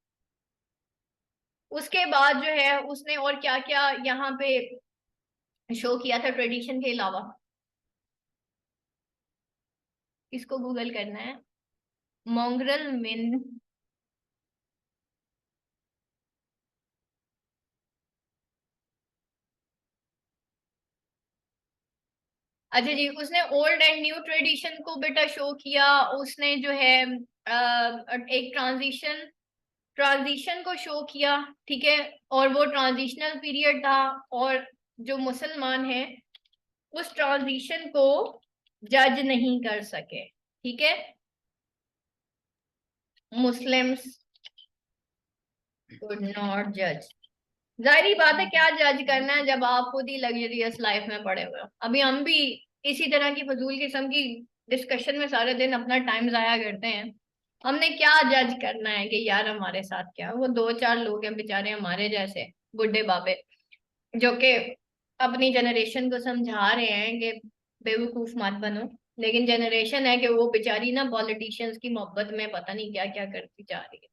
उसके बाद जो है उसने और क्या क्या यहाँ पे शो किया था ट्रेडिशन के अलावा, इसको गूगल करना है, मोंगरल मिन। अच्छा जी, उसने ओल्ड एंड न्यू ट्रेडिशन को बेटा शो किया। उसने जो है एक ट्रांजिशन को शो किया। ठीक है, और वो ट्रांजिशनल पीरियड था, और जो मुसलमान है उस ट्रांजिशन को जज नहीं कर सके। ठीक है, मुस्लिम्स कुड नॉट जज। जाहिर बात है, क्या जज करना है जब आप खुद ही लग्जरियस लाइफ में पड़े हुए हो। अभी हम भी इसी तरह की फजूल किस्म की डिस्कशन में सारे दिन अपना टाइम जाया करते हैं। हमने क्या जज करना है कि यार हमारे साथ क्या, वो दो चार लोग हैं बेचारे हमारे जैसे बुढ़े बाबे, जो कि अपनी जनरेशन को समझा रहे हैं कि बेवकूफ मत बनो, लेकिन जनरेशन है कि वो बेचारी ना पॉलिटिशियंस की मोहब्बत में पता नहीं क्या क्या करती जा रही है।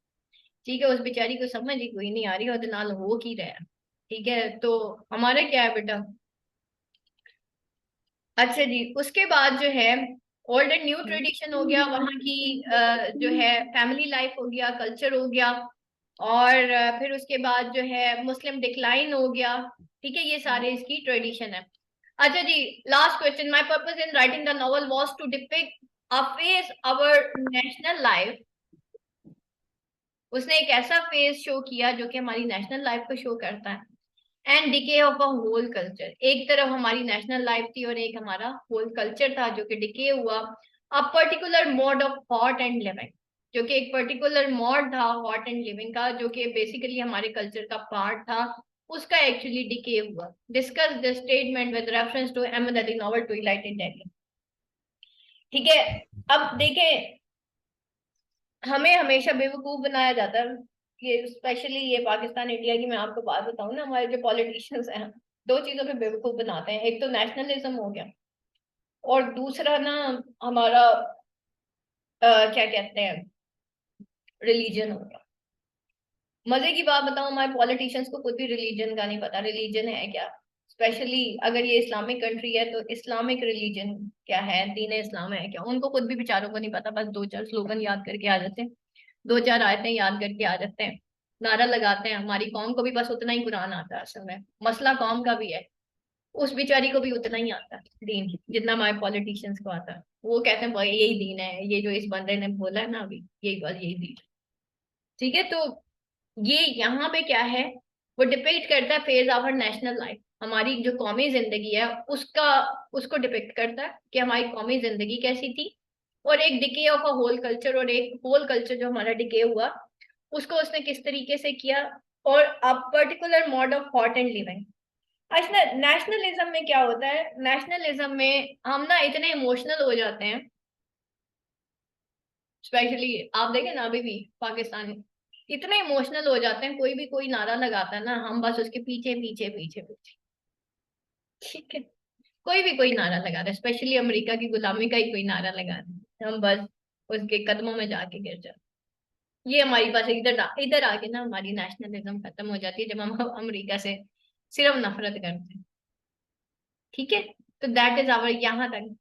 ठीक है, उस बेचारी को समझ ही कोई नहीं आ रही, और नाल हो की रहा है। ठीक है, तो हमारे क्या है बेटा। अच्छा जी, उसके बाद जो है ओल्ड एंड न्यू ट्रेडिशन हो गया, वहाँ की जो है फैमिली लाइफ हो गया, कल्चर हो गया, और फिर उसके बाद जो है मुस्लिम डिक्लाइन हो गया। ठीक है, ये सारे इसकी ट्रेडिशन है। अच्छा जी, last question, my purpose in writing the novel was to depict a phase our national life. उसने एक ऐसा फेज शो किया जो कि हमारी नेशनल लाइफ को शो करता है, and decay of a whole culture. एक तरफ हमारी नेशनल लाइफ थी और एक हमारा होल कल्चर था जो कि डिके हुआ। अ particular mode of thought and living, जो कि एक पर्टिकुलर मोड था थॉट एंड लिविंग का, जो कि बेसिकली हमारे कल्चर का पार्ट था, उसका एक्चुअली डिके हुआ। Discuss the statement with reference to Ahmed Ali novel Twilight in Delhi. ठीक है, अब देखें, हमें हमेशा बेवकूफ बनाया जाता है, ये स्पेशली ये पाकिस्तान इंडिया की मैं आपको बात बताऊं ना, हमारे जो पॉलिटिशियंस हैं दो चीजों पे बेवकूफ बनाते हैं। एक तो नेशनलिज्म हो गया, और दूसरा ना हमारा क्या कहते हैं, रिलीजन हो गया। मजे की बात बताऊं, हमारे पॉलिटिशियंस को खुद भी रिलीजन का नहीं पता, रिलीजन है क्या। स्पेशली अगर ये इस्लामिक कंट्री है तो इस्लामिक रिलीजन क्या है, दीन इस्लाम है क्या, उनको खुद भी बेचारों को नहीं पता। बस दो चार स्लोगन याद करके आ जाते हैं, दो चार आयतें याद करके आ जाते हैं, नारा लगाते हैं। हमारी कौम को भी बस उतना ही कुरान आता है, असल में मसला कौम का भी है, उस बेचारी को भी उतना ही आता है दीन जितना हमारे पॉलिटिशियंस को आता है। वो कहते हैं भाई यही दीन है, ये जो इस बंदे ने बोला है ना अभी, यही बस यही दीन। ठीक है, तो ये यहाँ पे क्या है, वो डिपिक्ट करता है phase of our national life, हमारी जो कौमी जिंदगी है उसका, उसको डिपिक्ट करता है कि हमारी कौमी जिंदगी कैसी थी। और एक decay of a whole culture, और एक होल कल्चर जो हमारा डिके हुआ उसको उसने किस तरीके से किया, और अ particular mode of thought and living. अच्छा, नेशनलिज्म में क्या होता है, नेशनलिज्म में हम ना इतने इमोशनल हो जाते हैं, स्पेशली आप देखें ना अभी भी पाकिस्तानी इतने इमोशनल हो जाते हैं, कोई भी कोई नारा लगाता है ना हम बस उसके पीछे पीछे पीछे पीछे। ठीक है, कोई भी कोई नारा लगा रहा है, स्पेशली अमेरिका की गुलामी का ही कोई नारा लगा रहा है, हम बस उसके कदमों में जाके गिर जाते। ये हमारी पास इधर आके ना हमारी नेशनलिज्म खत्म हो जाती है, जब हम अमेरिका से सिर्फ नफरत करते हैं। ठीक है, तो दैट इज आवर यहाँ तक।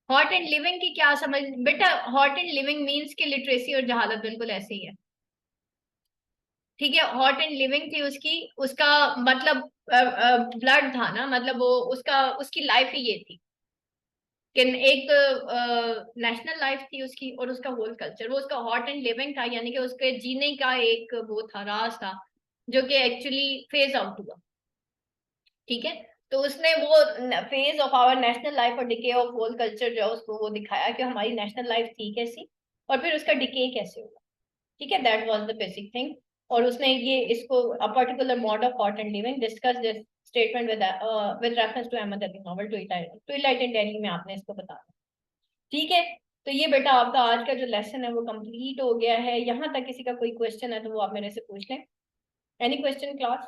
हॉट एंड लिविंग की क्या समझ बेटा, हॉट एंड लिविंग मीन्स की लिटरेसी और जहालत बिल्कुल ऐसे ही है। ठीक है, हॉट एंड लिविंग थी उसकी, उसका मतलब ब्लड था ना, मतलब वो उसका उसकी लाइफ ही ये थी कि एक नेशनल लाइफ थी उसकी, और उसका होल कल्चर वो उसका हॉट एंड लिविंग था, यानी कि उसके जीने का एक वो था, राज था, जो कि एक्चुअली फेज आउट हुआ। ठीक है, तो उसने वो phase of our national life और डिके ऑफ होल कल्चर जो है उसको वो दिखाया कि हमारी नेशनल लाइफ थी कैसी, और फिर उसका डिके कैसे हुआ। ठीक है, that was the basic thing. और उसने ये इसको a particular mode of thought and living discuss this statement with reference to Ahmed Ali novel Twilight in Delhi में आपने इसको बताया। ठीक है, तो ये बेटा आपका आज का जो लेसन है वो कंप्लीट हो गया है। यहाँ तक किसी का कोई क्वेश्चन है तो वो आप मेरे से पूछ लें। Any question class?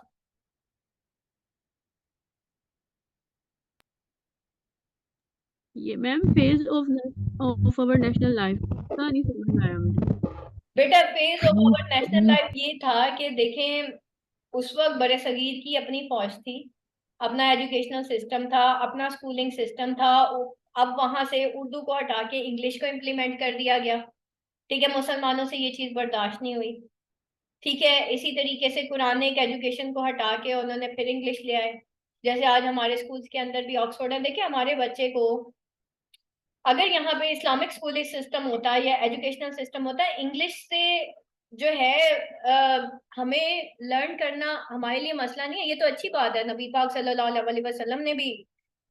ये ma'am phase of our national life का नहीं समझ में आया मुझे। बेटा phase of our national life ये था कि देखें, उस वक्त बड़े सगीर की अपनी फौज थी, अपना एजुकेशनल सिस्टम था, अपना स्कूलिंग सिस्टम था। अब वहां से उर्दू को हटा के इंग्लिश को इम्प्लीमेंट कर दिया गया। ठीक है, मुसलमानों से ये चीज बर्दाश्त नहीं हुई। ठीक है, इसी तरीके से कुरानिक एजुकेशन को हटा के उन्होंने फिर इंग्लिश ले आए। जैसे आज हमारे स्कूल्स के अंदर भी ऑक्सफोर्ड है, देखिए हमारे बच्चे को अगर यहाँ पे इस्लामिक स्कूलिंग सिस्टम होता है या एजुकेशनल सिस्टम होता है, इंग्लिश से जो है हमें लर्न करना हमारे लिए मसला नहीं है, ये तो अच्छी बात है। नबी पाक सल्लल्लाहु अलैहि वसल्लम ने भी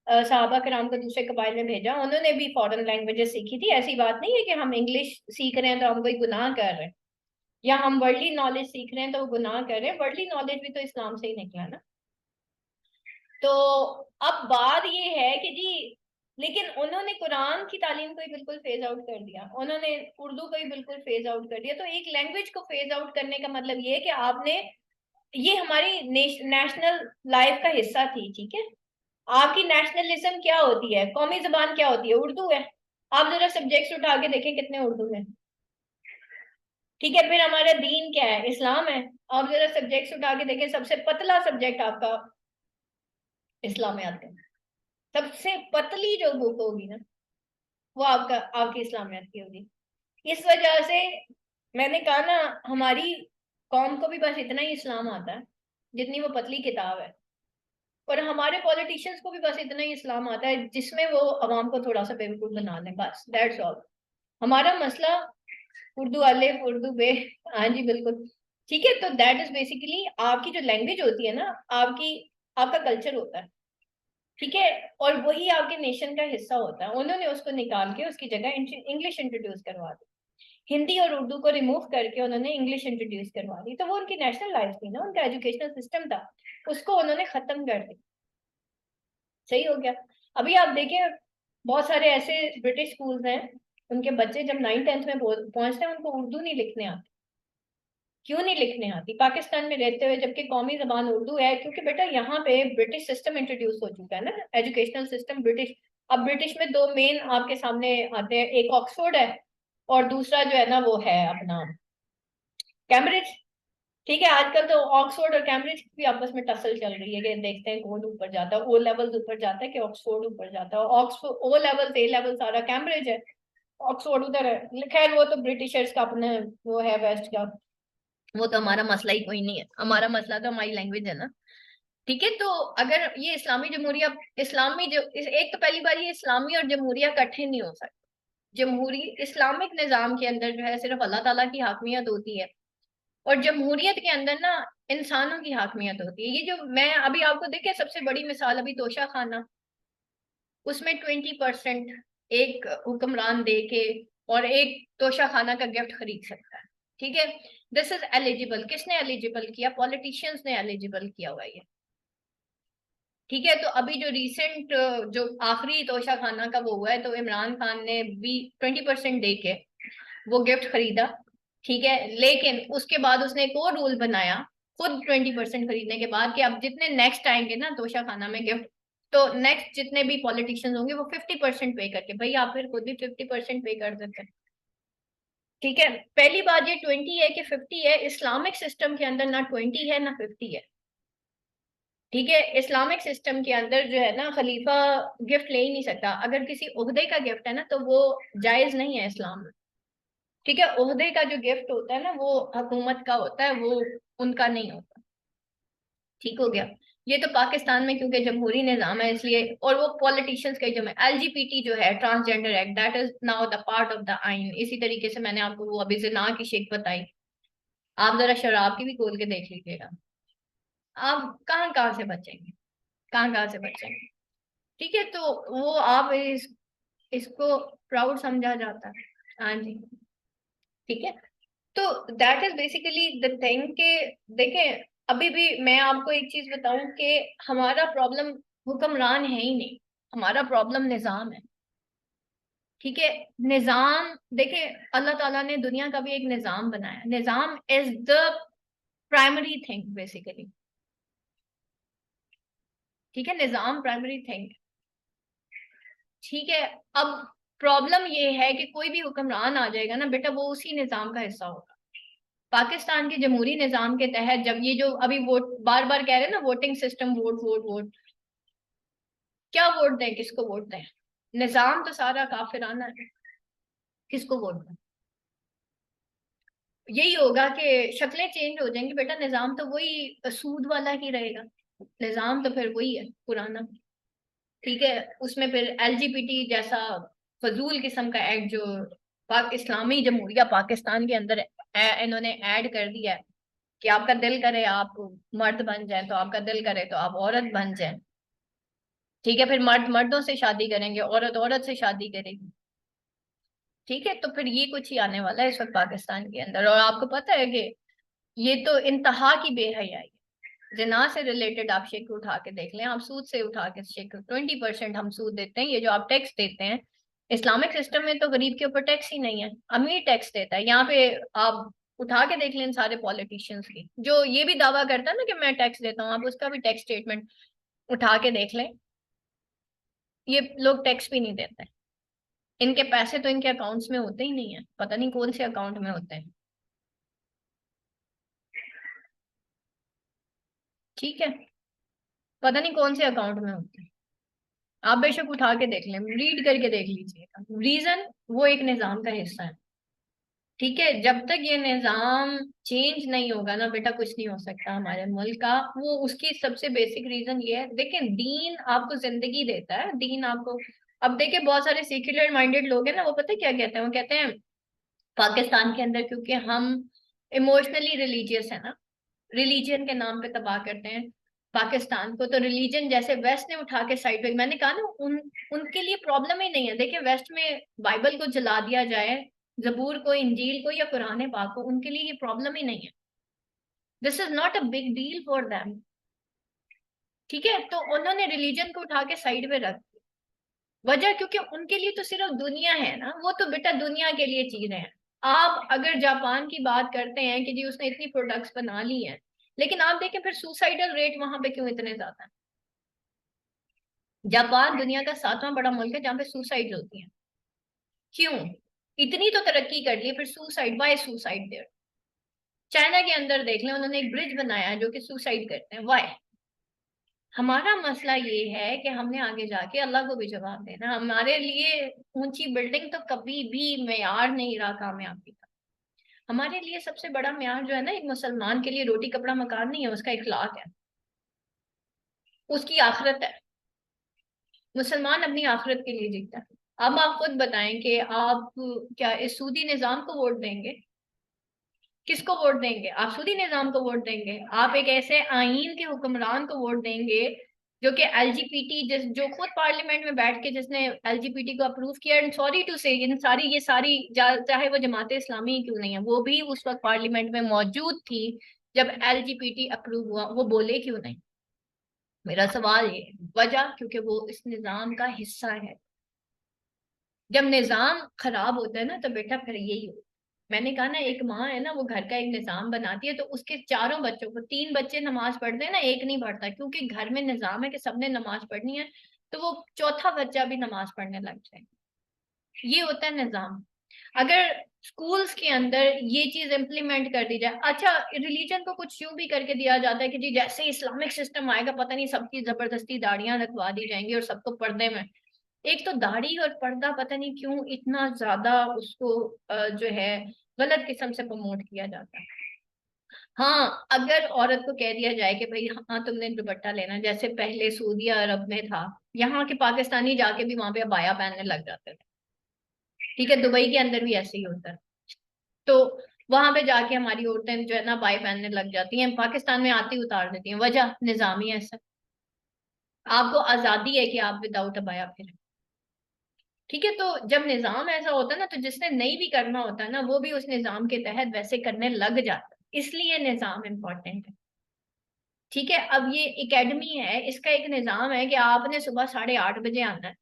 सहाबा कराम को दूसरे कबाइल में भेजा, उन्होंने भी फॉरेन लैंग्वेजेस सीखी थी। ऐसी बात नहीं है कि हम इंग्लिश सीख रहे हैं तो हम कोई गुनाह कर रहे हैं, या हम वर्ल्डली नॉलेज सीख रहे हैं तो वो गुनाह कर रहे हैं। वर्ल्डली नॉलेज भी तो इस्लाम से ही निकला ना। तो अब बात ये है कि जी लेकिन उन्होंने कुरान की तालीम को ही बिल्कुल फेज आउट कर दिया, उन्होंने उर्दू को ही बिल्कुल फेज आउट कर दिया। तो एक लैंग्वेज को फेज आउट करने का मतलब ये है कि आपने, ये हमारी नेशनल लाइफ का हिस्सा थी, ठीक है। आपकी नेशनलिज्म क्या होती है, कौमी जबान क्या होती है, उर्दू है। आप जरा सब्जेक्ट्स उठा के देखें कितने उर्दू है, ठीक है। फिर हमारा दीन क्या है, इस्लाम है। आप जरा सब्जेक्ट्स उठा के देखें, सबसे पतला सब्जेक्ट आपका इस्लामियात है। सबसे पतली जो बुक होगी ना वो आपकी इस्लामियात की होगी। इस वजह से मैंने कहा ना, हमारी कौम को भी बस इतना ही इस्लाम आता है जितनी वो पतली किताब है, और हमारे पॉलिटिशियंस को भी बस इतना ही इस्लाम आता है जिसमें वो अवाम को थोड़ा सा बेवकूफ बना लें, बस दैट्स ऑल। हमारा मसला उर्दू अलिफ उर्दू बे, हाँ जी बिल्कुल, ठीक है। तो दैट इज बेसिकली आपकी जो लैंग्वेज होती है ना, आपकी, आपका कल्चर होता है, ठीक है। और वही आपके नेशन का हिस्सा होता है। उन्होंने उसको निकाल के उसकी जगह इंग्लिश इंट्रोड्यूस करवा दी, हिंदी और उर्दू को रिमूव करके उन्होंने इंग्लिश इंट्रोड्यूस करवा दी। तो वो उनकी नेशनल लाइफ थी ना, उनका एजुकेशनल सिस्टम था, उसको उन्होंने खत्म कर दिया। सही हो गया। अभी आप देखें बहुत सारे ऐसे ब्रिटिश स्कूल्स हैं, उनके बच्चे जब 9th 10th में पहुंचते हैं उनको उर्दू नहीं लिखने आती। क्यों नहीं लिखने आती पाकिस्तान में रहते हुए, जबकि कौमी जबान उर्दू है? क्योंकि बेटा यहाँ पे ब्रिटिश सिस्टम इंट्रोड्यूस हो चुका है ना, एजुकेशनल सिस्टम ब्रिटिश। अब ब्रिटिश में दो मेन आपके सामने आते हैं, एक ऑक्सफोर्ड है और दूसरा जो है ना वो है अपना कैम्ब्रिज, ठीक है। आजकल तो ऑक्सफोर्ड और कैम्ब्रिज की भी आपस में टसल चल रही है कि देखते हैं कौन ऊपर जाता है, ओ लेवल ऊपर जाता है कि ऑक्सफोर्ड ऊपर जाता है। Oxford O level A level सारा कैम्ब्रिज है, ऑक्सफोर्ड उधर है। खैर वो तो ब्रिटिशर्स का अपने वो है वेस्ट का, वो तो हमारा मसला ही कोई नहीं है। हमारा मसला तो हमारी लैंग्वेज है ना, ठीक है। तो अगर ये इस्लामी जमहूरिया, इस्लामी जो एक तो पहली बार ये इस्लामी और जमहूरिया इकट्ठे नहीं हो सकते। जमहूरी इस्लामिक निजाम के अंदर जो है सिर्फ अल्लाह ताला की हाकमियत होती है, और जमहूरियत के अंदर ना इंसानों की हाकमियत होती है। ये जो मैं अभी आपको देखे सबसे बड़ी मिसाल अभी तोशा खाना, उसमें 20% एक हुक्मरान दे के और एक तोशा खाना का गिफ्ट खरीद सकता है, ठीक है। दिस इज एलिजिबल, किसने एलिजिबल किया? पॉलिटिशियंस ने एलिजिबल किया हुआ ये, ठीक है। तो अभी जो रिसेंट जो आखिरी तोशा खाना का वो हुआ है, तो इमरान खान ने भी 20% दे के वो गिफ्ट खरीदा, ठीक है। लेकिन उसके बाद उसने एक और रूल बनाया खुद 20% खरीदने के बाद, कि अब जितने नेक्स्ट आएंगे ना तोशा खाना में गिफ्ट, तो नेक्स्ट जितने भी पॉलिटिशियंस होंगे वो 50% पे करके, भाई आप फिर खुद भी 50% पे कर देते हैं, ठीक है। पहली बात ये 20 है कि 50 है, इस्लामिक सिस्टम के अंदर ना 20 है ना 50 है, ठीक है। इस्लामिक सिस्टम के अंदर जो है ना खलीफा गिफ्ट ले ही नहीं सकता। अगर किसी ओहदे का गिफ्ट है ना तो वो जायज नहीं है इस्लाम में, ठीक है। ओहदे का जो गिफ्ट होता है ना वो हुकूमत का होता है, वो उनका नहीं होता, ठीक हो गया। ये तो पाकिस्तान में क्योंकि जमहूरी निजाम है इसलिए, और वो पॉलिटिशियंस का जो है एलजीबीटी जो है transgender act, that is now the part of the आइन। इसी तरीके से मैंने आपको वो अभी जिना की शेख बताई, आप जरा शराब की भी खोल के देख लीजिएगा, आप कहाँ कहाँ से बचेंगे, कहाँ कहाँ से बचेंगे, ठीक है। तो वो आप इसको प्राउड समझा जाता है, हाँ जी, ठीक है। तो that is basically the thing के, देखें अभी भी मैं आपको एक चीज बताऊं कि हमारा प्रॉब्लम हुक्मरान है ही नहीं, हमारा प्रॉब्लम निजाम है, ठीक है। निजाम देखें, अल्लाह ताला ने दुनिया का भी एक निजाम बनाया, निजाम is the primary thing basically, ठीक है। निजाम प्राइमरी थिंग, ठीक है। अब प्रॉब्लम ये है कि कोई भी हुक्मरान आ जाएगा ना बेटा, वो उसी निजाम का हिस्सा होगा। पाकिस्तान के जमहूरी निजाम के तहत जब ये जो अभी वोट बार बार कह रहे हैं ना, voting system, vote vote vote, क्या वोट दें, किसको वोट दें? निजाम तो सारा काफिराना है, किसको वोट दें? यही होगा कि शक्लें चेंज हो जाएंगी बेटा, निजाम तो वही सूद वाला ही रहेगा, निजाम तो फिर वही है पुराना, ठीक है। उसमें फिर एलजीबीटी जैसा फजूल किस्म का एक्ट जो इस्लामी जमहूरिया पाकिस्तान के अंदर इन्होंने ऐड कर दिया है, कि आपका दिल करे आप मर्द बन जाए तो आपका दिल करे तो आप औरत बन जाए, ठीक है। फिर मर्द मर्दों से शादी करेंगे, औरत औरत से शादी करेगी, ठीक है। तो फिर ये कुछ ही आने वाला है इस वक्त पाकिस्तान के अंदर। और आपको पता है कि ये तो इंतहा की बेहयाई है, जिना से रिलेटेड आप शेक उठा के देख लें, आप सूद से उठा के शेक, 20% हम सूद देते हैं। ये जो आप टैक्स देते हैं इस्लामिक सिस्टम में, तो गरीब के ऊपर टैक्स ही नहीं है, अमीर टैक्स देता है। यहाँ पे आप उठा के देख लें सारे पॉलिटिशियंस की, जो ये भी दावा करता है ना कि मैं टैक्स देता हूँ, आप उसका भी टैक्स स्टेटमेंट उठा के देख लें, ये लोग टैक्स भी नहीं देते। इनके पैसे तो इनके अकाउंट्स में होते ही नहीं है, पता नहीं कौन से अकाउंट में होते हैं। ठीक है, पता नहीं कौन से अकाउंट में होते हैं। आप बेशक उठा के देख लें, रीड करके देख लीजिएगा। रीजन, वो एक निजाम का हिस्सा है। ठीक है, जब तक ये निजाम चेंज नहीं होगा ना बेटा, कुछ नहीं हो सकता हमारे मुल्क का। वो उसकी सबसे बेसिक रीजन ये है, देखिए दीन आपको जिंदगी देता है, दीन आपको। अब देखिए बहुत सारे सेक्युलर माइंडेड लोग हैं ना, वो पता है क्या कहते हैं, वो कहते हैं पाकिस्तान के अंदर क्योंकि हम इमोशनली रिलीजियस है ना, रिलीजन के नाम पे तबाह करते हैं पाकिस्तान को। तो रिलीजन जैसे वेस्ट ने उठा के साइड पे, मैंने कहा ना उनके लिए प्रॉब्लम ही नहीं है। देखिए वेस्ट में बाइबल को जला दिया जाए, जबूर को, इंजील को या कुरान पाक को, उनके लिए ये प्रॉब्लम ही नहीं है। This is not a big deal for them. ठीक है, तो उन्होंने रिलीजन को उठा के साइड पे रख दिया। वजह क्योंकि उनके लिए तो सिर्फ दुनिया है ना, वो तो बेटा दुनिया के लिए चीजें हैं। आप अगर जापान की बात करते हैं कि जी उसने इतनी प्रोडक्ट्स बना ली हैं, लेकिन आप देखें फिर सुसाइडल रेट वहां पे क्यों इतने ज्यादा है? जापान दुनिया का 7वां बड़ा मुल्क है जहाँ पे सुसाइड होती है। क्यों? इतनी तो तरक्की कर ली, फिर suicide, why suicide there? China के अंदर देख लें, उन्होंने एक ब्रिज बनाया है जो कि सुसाइड करते हैं, वाई? हमारा मसला ये है कि हमने आगे जाके अल्लाह को भी जवाब देना। हमारे लिए ऊंची बिल्डिंग तो कभी भी मेयार नहीं रहा कामयाबी का। हमारे लिए सबसे बड़ा मेयार जो है ना, एक मुसलमान के लिए रोटी कपड़ा मकान नहीं है, उसका इखलाक है, उसकी आखिरत है। मुसलमान अपनी आखिरत के लिए जीता है। अब आप खुद बताएं कि आप क्या इस सूदी निजाम को वोट देंगे? किसको वोट देंगे? आप सूदी निजाम को वोट देंगे? आप एक ऐसे आईन के हुक्मरान को वोट देंगे जो कि एलजीपीटी, जिस जो खुद पार्लियामेंट में बैठ के जिसने एलजीपीटी को अप्रूव किया, एंड सॉरी टू से इन सारी ये सारी चाहे वो जमात इस्लामी क्यों नहीं है, वो भी उस वक्त पार्लियामेंट में मौजूद थी जब एलजीपीटी अप्रूव हुआ, वो बोले क्यों नहीं? मेरा सवाल ये है। वजह क्योंकि वो इस निजाम का हिस्सा है। जब निजाम खराब होता है ना तो बेटा फिर यही होता है। मैंने कहा ना, एक माँ है ना, वो घर का एक निजाम बनाती है, तो उसके चारों बच्चों को, 3 बच्चे नमाज पढ़ते हैं ना, एक नहीं पढ़ता क्योंकि घर में निजाम है कि सबने नमाज पढ़नी है, तो वो चौथा बच्चा भी नमाज पढ़ने लग जाए। ये होता है निजाम। अगर स्कूल्स के अंदर ये चीज इम्प्लीमेंट कर दी जाए, अच्छा रिलीजन को कुछ यूं भी करके दिया जाता है कि जी जैसे इस्लामिक सिस्टम आएगा पता नहीं सबकी जबरदस्ती दाढ़ियां रखवा दी जाएंगी और सबको पर्दे में। एक तो दाढ़ी और पर्दा पता नहीं क्यों इतना ज्यादा उसको जो है गलत किस्म से प्रमोट किया जाता है। हाँ, अगर औरत को कह दिया जाए कि भाई हाँ तुमने दुपट्टा लेना, जैसे पहले सऊदी अरब में था, यहाँ के पाकिस्तानी जाके भी वहां पे अबाया पहनने लग जाते थे। ठीक है, दुबई के अंदर भी ऐसे ही होता है। तो वहां पे जाके हमारी औरतें जो है ना अबाया पहनने लग जाती हैं, पाकिस्तान में आती उतार देती हैं। वजह निजामी ऐसा, आपको आजादी है कि आप विदाउट अबाया फिर। ठीक है, तो जब निजाम ऐसा होता है ना, तो जिसने नहीं भी करना होता है ना, वो भी उस निजाम के तहत वैसे करने लग जाता है। इसलिए निजाम इम्पोर्टेंट है। ठीक है, अब ये एकेडमी है, इसका एक निजाम है कि आपने सुबह 8:30 बजे आना है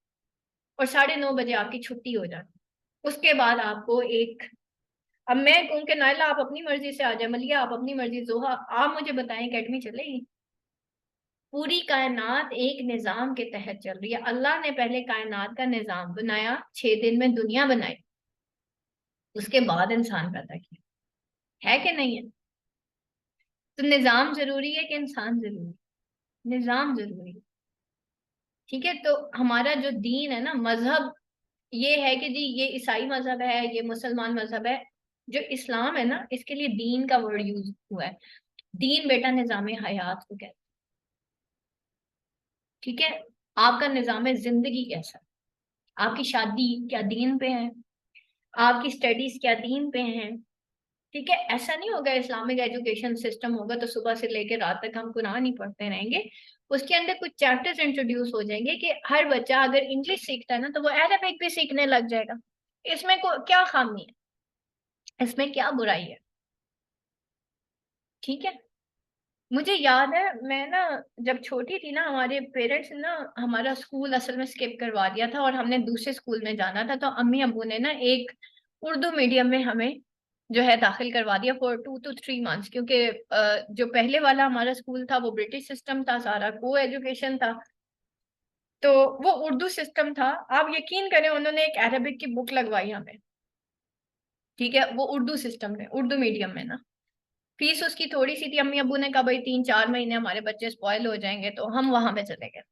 और 9:30 बजे आपकी छुट्टी हो जाती है। उसके बाद आपको एक, अब मैं कहूँ कि नाइला आप अपनी मर्जी से आ जाए, मलिया आप अपनी मर्जी, जोहा आप मुझे बताएं, एकेडमी चलेगी? पूरी कायनात एक निजाम के तहत चल रही है। अल्लाह ने पहले कायनात का निजाम बनाया, 6 दिन में दुनिया बनाई, उसके बाद इंसान पैदा किया, है कि नहीं है? तो निजाम जरूरी है कि इंसान जरूरी है? निजाम जरूरी है। ठीक है, तो हमारा जो दीन है ना, मजहब, ये है कि जी ये ईसाई मजहब है, ये मुसलमान मजहब है। जो इस्लाम है ना, इसके लिए दीन का वर्ड यूज हुआ है। दीन बेटा निजाम हयात को कहते हैं। ठीक है, आपका निजाम जिंदगी कैसा है? आपकी शादी क्या दीन पे है? आपकी स्टडीज क्या दीन पे हैं? ठीक है, ऐसा नहीं होगा इस्लामिक एजुकेशन सिस्टम होगा तो सुबह से लेकर रात तक हम कुरान ही पढ़ते रहेंगे। उसके अंदर कुछ चैप्टर्स इंट्रोड्यूस हो जाएंगे कि हर बच्चा अगर इंग्लिश सीखता है ना, तो वो अरेबिक भी सीखने लग जाएगा। इसमें को क्या खामी है? इसमें क्या बुराई है? ठीक है, मुझे याद है मैं ना जब छोटी थी ना, हमारे पेरेंट्स ने ना हमारा स्कूल असल में स्किप करवा दिया था और हमने दूसरे स्कूल में जाना था, तो अम्मी अब्बू ने ना एक उर्दू मीडियम में हमें जो है दाखिल करवा दिया फॉर 2 to 3 months, क्योंकि जो पहले वाला हमारा स्कूल था वो ब्रिटिश सिस्टम था, सारा को एजुकेशन था, तो वो उर्दू सिस्टम था। आप यकीन करें उन्होंने एक अरबिक की बुक लगवाई हमें, ठीक है, वो उर्दू सिस्टम में, उर्दू मीडियम में ना। फीस उसकी थोड़ी सी थी, अम्मी अब्बू ने कहा भाई 3-4 महीने हमारे बच्चे स्पॉइल हो जाएंगे, तो हम वहां पे चले गए।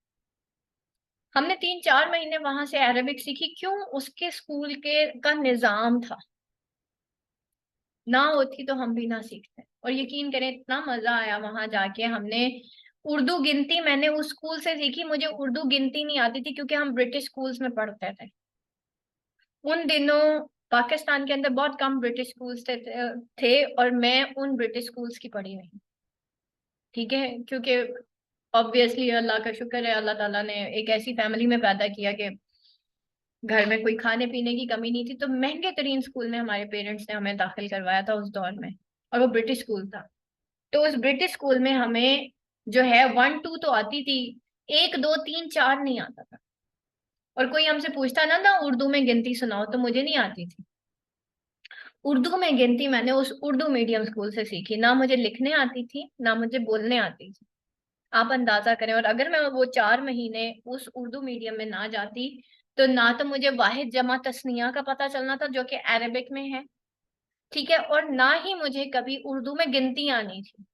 हमने 3-4 महीने वहां से अरबिक सीखी, क्यों? उसके स्कूल के का निजाम था, ना होती तो हम भी ना सीखते। और यकीन करें इतना मजा आया वहां जाके, हमने उर्दू गिनती मैंने उस स्कूल से सीखी। मुझे उर्दू गिनती नहीं आती थी क्योंकि हम ब्रिटिश स्कूल्स में पढ़ते थे उन दिनों। पाकिस्तान के अंदर बहुत कम ब्रिटिश स्कूल्स थे और मैं उन ब्रिटिश स्कूल्स की पढ़ी हुई हूँ, ठीक है, क्योंकि ऑब्वियसली अल्लाह का शुक्र है, अल्लाह ताला ने एक ऐसी फैमिली में पैदा किया कि घर में कोई खाने पीने की कमी नहीं थी, तो महंगे तरीन स्कूल में हमारे पेरेंट्स ने हमें दाखिल करवाया था उस दौर में, और वो ब्रिटिश स्कूल था। तो उस ब्रिटिश स्कूल में हमें जो है 1-2 तो आती थी, 1-2-3-4 नहीं आता था। और कोई हमसे पूछता ना ना उर्दू में गिनती सुनाओ, तो मुझे नहीं आती थी। उर्दू में गिनती मैंने उस उर्दू मीडियम स्कूल से सीखी, ना मुझे लिखने आती थी ना मुझे बोलने आती थी। आप अंदाजा करें, और अगर मैं वो 4 महीने उस उर्दू मीडियम में ना जाती, तो ना तो मुझे वाहिद जमा तस्निया का पता चलना था जो कि अरेबिक में है, ठीक है, और ना ही मुझे कभी उर्दू में गिनती आनी थी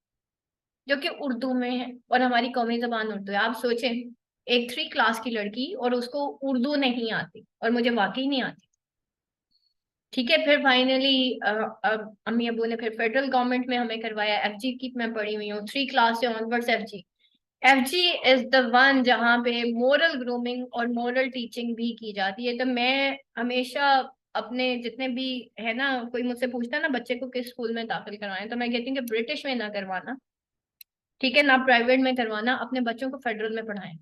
जो कि उर्दू में है, और हमारी कौमी जबान उर्दू है। आप सोचें, एक 3 क्लास की लड़की और उसको उर्दू नहीं आती, और मुझे वाकई नहीं आती, ठीक है। फिर फाइनली अम्मी अबू ने फिर फेडरल गवर्नमेंट में हमें करवाया, एफजी की मैं पढ़ी हुई हूँ 3 क्लास से onwards. FG, FG is the one जहाँ पे मोरल ग्रूमिंग और मोरल टीचिंग भी की जाती है। तो मैं हमेशा अपने जितने भी है ना, कोई मुझसे पूछता है ना बच्चे को किस स्कूल में दाखिल करवाएं, तो मैं कहती हूँ कि ब्रिटिश में ना करवाना, ठीक है, ना प्राइवेट में करवाना, अपने बच्चों को फेडरल में पढ़ाएं,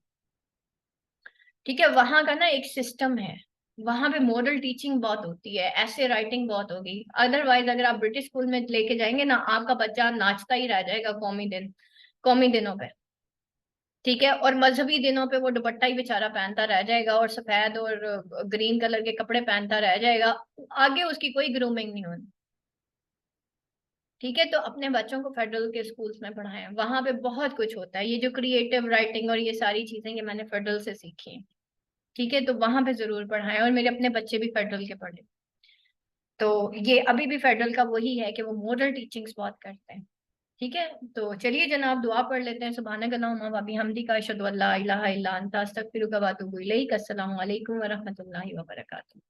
ठीक है। वहां का ना एक सिस्टम है, वहां पे मॉडल टीचिंग बहुत होती है, ऐसे राइटिंग बहुत होगी। अदरवाइज अगर आप ब्रिटिश स्कूल में लेके जाएंगे ना, आपका बच्चा नाचता ही रह जाएगा कौमी दिनों पे, ठीक है। और मजहबी दिनों पे वो दुपट्टा ही बेचारा पहनता रह जाएगा और सफेद और ग्रीन कलर के कपड़े पहनता रह जाएगा, आगे उसकी कोई ग्रूमिंग नहीं होनी, ठीक है। तो अपने बच्चों को फेडरल के स्कूल्स में पढ़ाएं, वहां पे बहुत कुछ होता है। ये जो क्रिएटिव राइटिंग और ये सारी चीजें ये मैंने फेडरल से सीखी हैं, ठीक है, तो वहां पे जरूर पढ़ाएं, और मेरे अपने बच्चे भी फेडरल के पढ़े। तो ये अभी भी फेडरल का वही है कि वो मॉडल टीचिंग्स बहुत करते हैं, ठीक है। तो चलिए जनाब, दुआ पढ़ लेते हैं। सुभानक अल्लाहुम्मा व बिहम्दिका अशहदु अल्ला इलाहा इल्ला अंता अस्तगफिरुका व अतूबु इलैक। अस्सलामु अलैकुम व रहमतुल्लाहि व बरकातुहू।